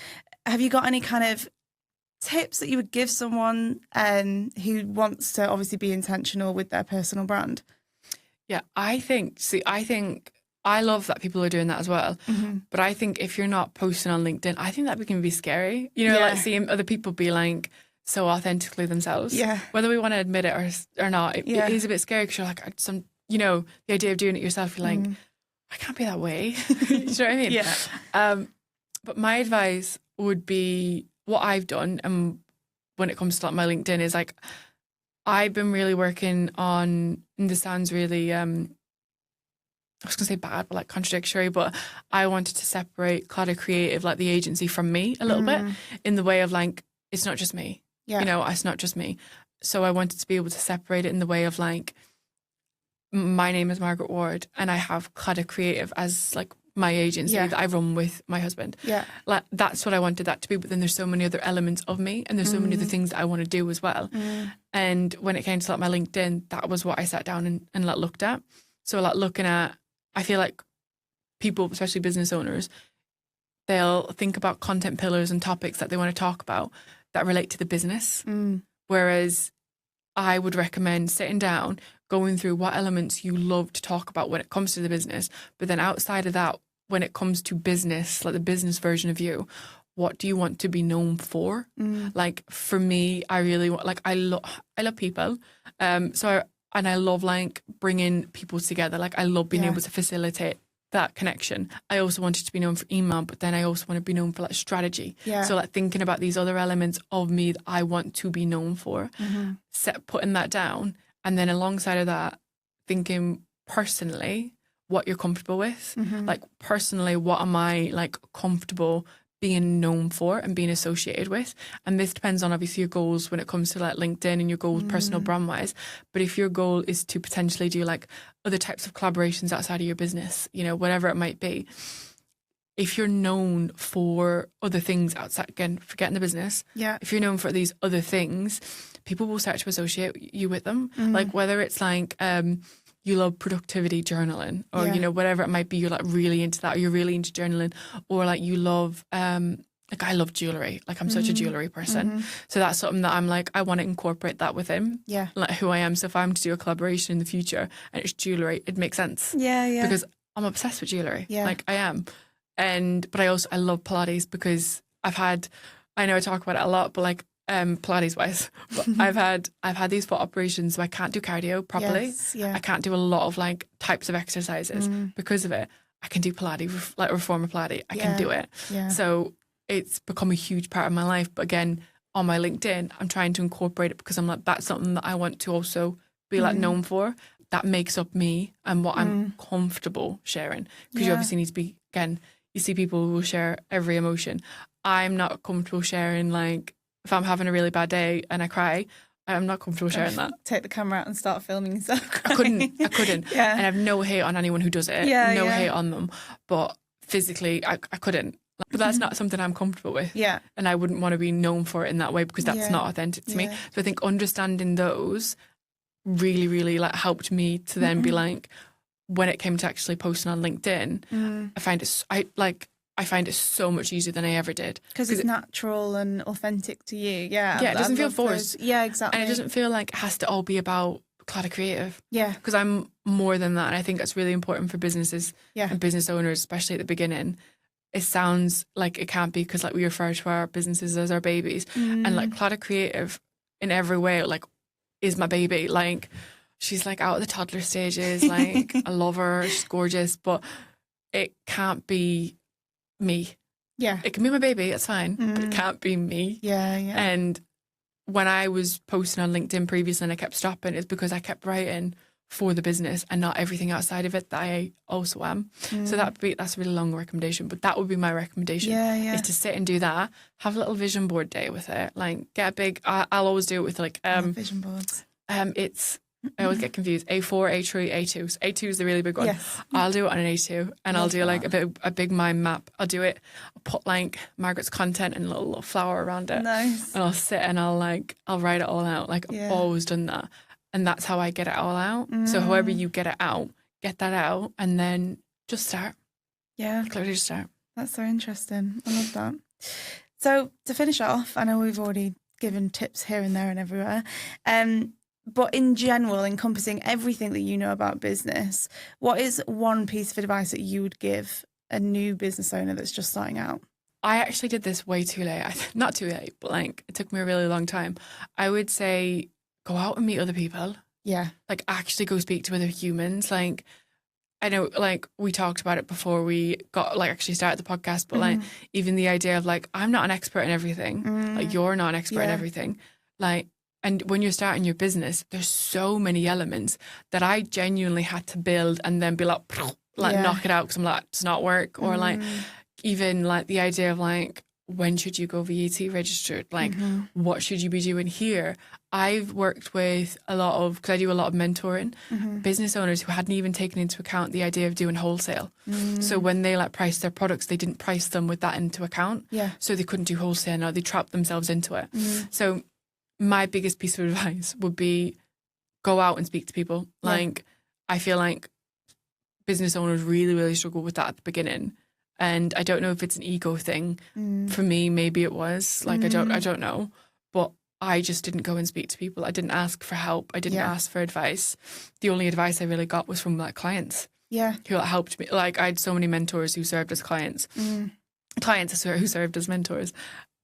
[SPEAKER 2] Have you got any kind of tips that you would give someone who wants to obviously be intentional with their personal brand?
[SPEAKER 1] Yeah, I think I love that people are doing that as well. But I think if you're not posting on LinkedIn, I think that can be scary. You know, like seeing other people be like so authentically themselves.
[SPEAKER 2] Yeah.
[SPEAKER 1] Whether we want to admit it or not, it is a bit scary because you're like, the idea of doing it yourself, you're like, I can't be that way. You know what I mean?
[SPEAKER 2] Yeah.
[SPEAKER 1] But my advice would be, what I've done, and when it comes to like my LinkedIn, is like I've been really working on, and this sounds really I was gonna say bad, but like contradictory, but I wanted to separate Cladder Creative, like the agency, from me a little bit, in the way of like, it's not just me.
[SPEAKER 2] Yeah.
[SPEAKER 1] You know, it's not just me. So I wanted to be able to separate it in the way of like, my name is Margaret Ward, and I have Cladder Creative as like my agency that I run with my husband.
[SPEAKER 2] Yeah.
[SPEAKER 1] Like that's what I wanted that to be. But then there's so many other elements of me, and there's so many other things that I want to do as well. And when it came to like my LinkedIn, that was what I sat down and like looked at. So like looking at, I feel like people, especially business owners, they'll think about content pillars and topics that they want to talk about that relate to the business. Whereas I would recommend sitting down, going through what elements you love to talk about when it comes to the business, but then outside of that, when it comes to business, like the business version of you, what do you want to be known for? Like for me, I really want, like I love people, I love like bringing people together. Like I love being able to facilitate that connection. I also wanted to be known for email, but then I also want to be known for like strategy. So like thinking about these other elements of me that I want to be known for, putting that down. And then alongside of that, thinking personally what you're comfortable with. Like personally, what am I like comfortable being known for and being associated with. And this depends on obviously your goals when it comes to like LinkedIn and your goals personal brand wise. But if your goal is to potentially do like other types of collaborations outside of your business, you know, whatever it might be, if you're known for other things outside, again, forgetting the business, if you're known for these other things, people will start to associate you with them. Like whether it's like you love productivity journaling or, you know, whatever it might be, you're like really into that, or you're really into journaling, or like you love, like I love jewellery. Like I'm such a jewellery person. So that's something that I'm like, I want to incorporate that within like who I am. So if I'm to do a collaboration in the future and it's jewellery, it makes sense. Because I'm obsessed with jewellery. Like I am. But I love Pilates because I know I talk about it a lot, but like Pilates wise, but I've had these foot operations, so I can't do cardio properly. I can't do a lot of like types of exercises because of it. I can do Pilates, like reformer Pilates. I can do it. So it's become a huge part of my life. But again, on my LinkedIn, I'm trying to incorporate it because I'm like, that's something that I want to also be like known for. That makes up me and what I'm comfortable sharing. Because you obviously need to be, again, you see people who will share every emotion. I'm not comfortable sharing, like, if I'm having a really bad day and I cry, I'm not comfortable sharing that.
[SPEAKER 2] Take the camera out and start filming yourself
[SPEAKER 1] crying. I couldn't. And I have no hate on anyone who does it. No hate on them. But physically, I couldn't. But that's not something I'm comfortable with. And I wouldn't want to be known for it in that way because that's not authentic to me. So I think understanding those really, really like helped me to then be like, when it came to actually posting on LinkedIn, I find it so much easier than I ever did.
[SPEAKER 2] Because it's natural and authentic to you. It
[SPEAKER 1] doesn't feel forced.
[SPEAKER 2] Exactly.
[SPEAKER 1] And it doesn't feel like it has to all be about Clara Creative.
[SPEAKER 2] Because
[SPEAKER 1] I'm more than that. And I think that's really important for businesses and business owners, especially at the beginning. It sounds like it can't be because like we refer to our businesses as our babies. And like Clara Creative in every way, like, is my baby. Like, she's like out of the toddler stages. Like, I love her. She's gorgeous. But it can't be me. It can be my baby, it's fine, but it can't be me. And when I was posting on LinkedIn previously and I kept stopping, it's because I kept writing for the business and not everything outside of it that I also am. So that's a really long recommendation, but that would be my recommendation is to sit and do that, have a little vision board day with it, like get a big, I'll always do it with like
[SPEAKER 2] vision boards.
[SPEAKER 1] I always get confused. A4, A3, A2. So A2 is the really big one. I'll do it on an A2 and I'll do like a big mind map. I'll do it. I'll put like Margaret's content and a little flower around it.
[SPEAKER 2] Nice.
[SPEAKER 1] And I'll sit and I'll write it all out. Like I've always done that. And that's how I get it all out. So however you get it out, get that out and then just start. Clearly just start.
[SPEAKER 2] That's so interesting. I love that. So to finish off, I know we've already given tips here and there and everywhere. But in general, encompassing everything that you know about business, what is one piece of advice that you would give a new business owner that's just starting out?
[SPEAKER 1] I actually did this way too late. Not too late, but like it took me a really long time. I would say go out and meet other people. Like actually go speak to other humans. Like I know like we talked about it before we got like actually started the podcast, but like even the idea of like I'm not an expert in everything. Like you're not an expert in everything. Like and when you're starting your business, there's so many elements that I genuinely had to build and then be like knock it out because I'm like, it's not work. Or like even like the idea of like, when should you go VAT registered? Like, what should you be doing here? I've worked with because I do a lot of mentoring, business owners who hadn't even taken into account the idea of doing wholesale. So when they like priced their products, they didn't price them with that into account. So they couldn't do wholesale now. They trapped themselves into it. So my biggest piece of advice would be go out and speak to people. Like, I feel like business owners really, really struggle with that at the beginning. And I don't know if it's an ego thing. For me, maybe it was. Like, I don't know. But I just didn't go and speak to people. I didn't ask for help. I didn't ask for advice. The only advice I really got was from like clients. Who helped me. Like, I had so many mentors who served as clients. Clients who served as mentors.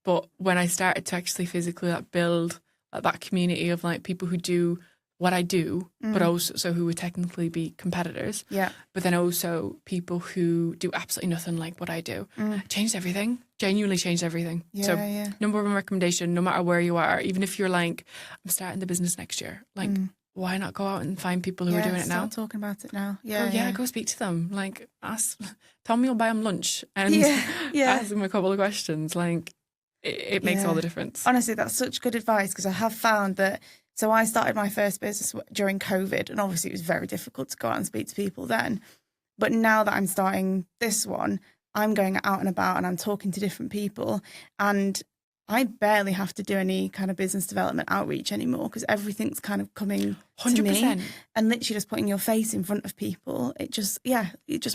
[SPEAKER 1] But when I started to actually physically like build that community of like people who do what I do, but also who would technically be competitors. But then also people who do absolutely nothing like what I do. Changed everything. Genuinely changed everything. Number one recommendation, no matter where you are, even if you're like, I'm starting the business next year, like why not go out and find people who are doing it now?
[SPEAKER 2] Start talking about it now.
[SPEAKER 1] Go speak to them. Like, tell me you'll buy them lunch and ask them a couple of questions. Like, it makes all the difference.
[SPEAKER 2] Honestly, that's such good advice, because I have found that. So I started my first business during COVID, and obviously it was very difficult to go out and speak to people then. But now that I'm starting this one, I'm going out and about and I'm talking to different people, and I barely have to do any kind of business development outreach anymore, because everything's kind of coming 100%. To me, and literally just putting your face in front of people. It just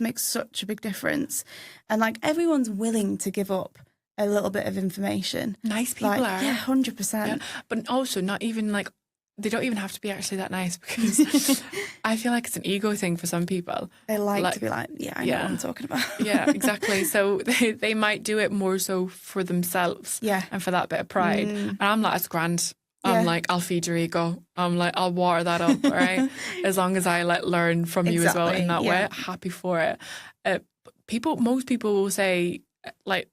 [SPEAKER 2] makes such a big difference. And like, everyone's willing to give up a little bit of information.
[SPEAKER 1] Nice people are.
[SPEAKER 2] Yeah, 100%. Yeah.
[SPEAKER 1] But also not even like, they don't even have to be actually that nice, because I feel like it's an ego thing for some people.
[SPEAKER 2] They like to be like, I know what I'm talking about.
[SPEAKER 1] Yeah, exactly. So they might do it more so for themselves and for that bit of pride. And I'm like, it's grand. I'm like, I'll feed your ego. I'm like, I'll water that up, right? As long as I learn from you as well in that way. Happy for it. Most people will say, like,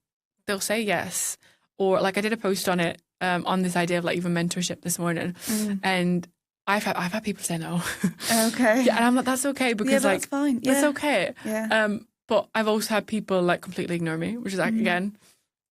[SPEAKER 1] they'll say yes. Or like, I did a post on it, on this idea of like even mentorship this morning, and I've had people say no.
[SPEAKER 2] Okay.
[SPEAKER 1] Yeah, and I'm like, that's okay, because
[SPEAKER 2] that's fine. Yeah.
[SPEAKER 1] That's okay.
[SPEAKER 2] Yeah.
[SPEAKER 1] But I've also had people like completely ignore me, which is like, again,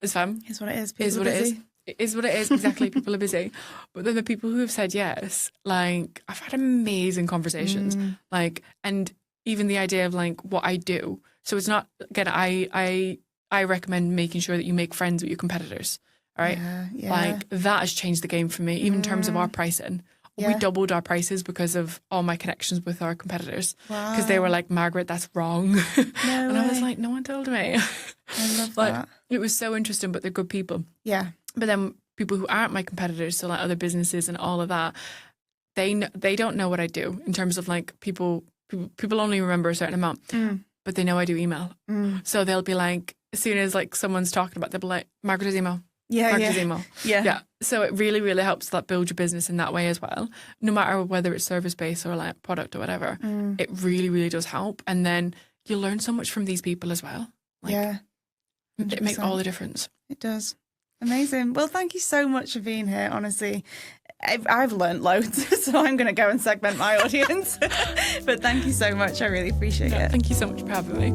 [SPEAKER 1] it's fun.
[SPEAKER 2] It's what it is. People are busy.
[SPEAKER 1] It is what it is. Exactly. People are busy. But then the people who have said yes, like, I've had amazing conversations, like, and even the idea of like what I do. So it's not, again, I recommend making sure that you make friends with your competitors. Right?
[SPEAKER 2] Yeah.
[SPEAKER 1] Like, that has changed the game for me, even in terms of our pricing. We doubled our prices because of all my connections with our competitors. Because they were like, Margaret, that's wrong. And I was like, no one told me.
[SPEAKER 2] I love
[SPEAKER 1] like,
[SPEAKER 2] that.
[SPEAKER 1] It was so interesting, but they're good people.
[SPEAKER 2] Yeah.
[SPEAKER 1] But then people who aren't my competitors, so like other businesses and all of that, they don't know what I do in terms of like people only remember a certain amount, but they know I do email. So they'll be like, as soon as like someone's talking about, they'll be like, Margaret's email. Margaret's email. Yeah. So it really, really helps that build your business in that way as well. No matter whether it's service-based or like product or whatever, it really, really does help. And then you learn so much from these people as well. Like,
[SPEAKER 2] 100%.
[SPEAKER 1] It makes all the difference.
[SPEAKER 2] It does. Amazing. Well, thank you so much for being here, honestly. I've learned loads, so I'm going to go and segment my audience. But thank you so much. I really appreciate it.
[SPEAKER 1] Thank you so much for having me.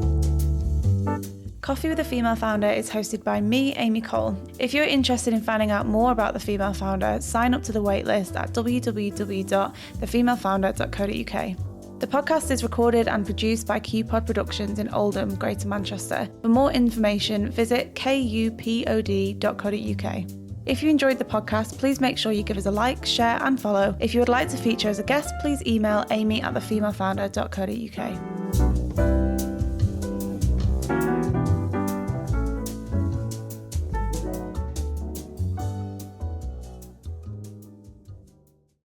[SPEAKER 3] Coffee with the Female Founder is hosted by me, Amy Cole. If you're interested in finding out more about the Female Founder, sign up to the waitlist at www.thefemalefounder.co.uk. The podcast is recorded and produced by QPod Productions in Oldham, Greater Manchester. For more information, visit kupod.co.uk. If you enjoyed the podcast, please make sure you give us a like, share and follow. If you would like to feature as a guest, please email amy@thefemalefounder.co.uk.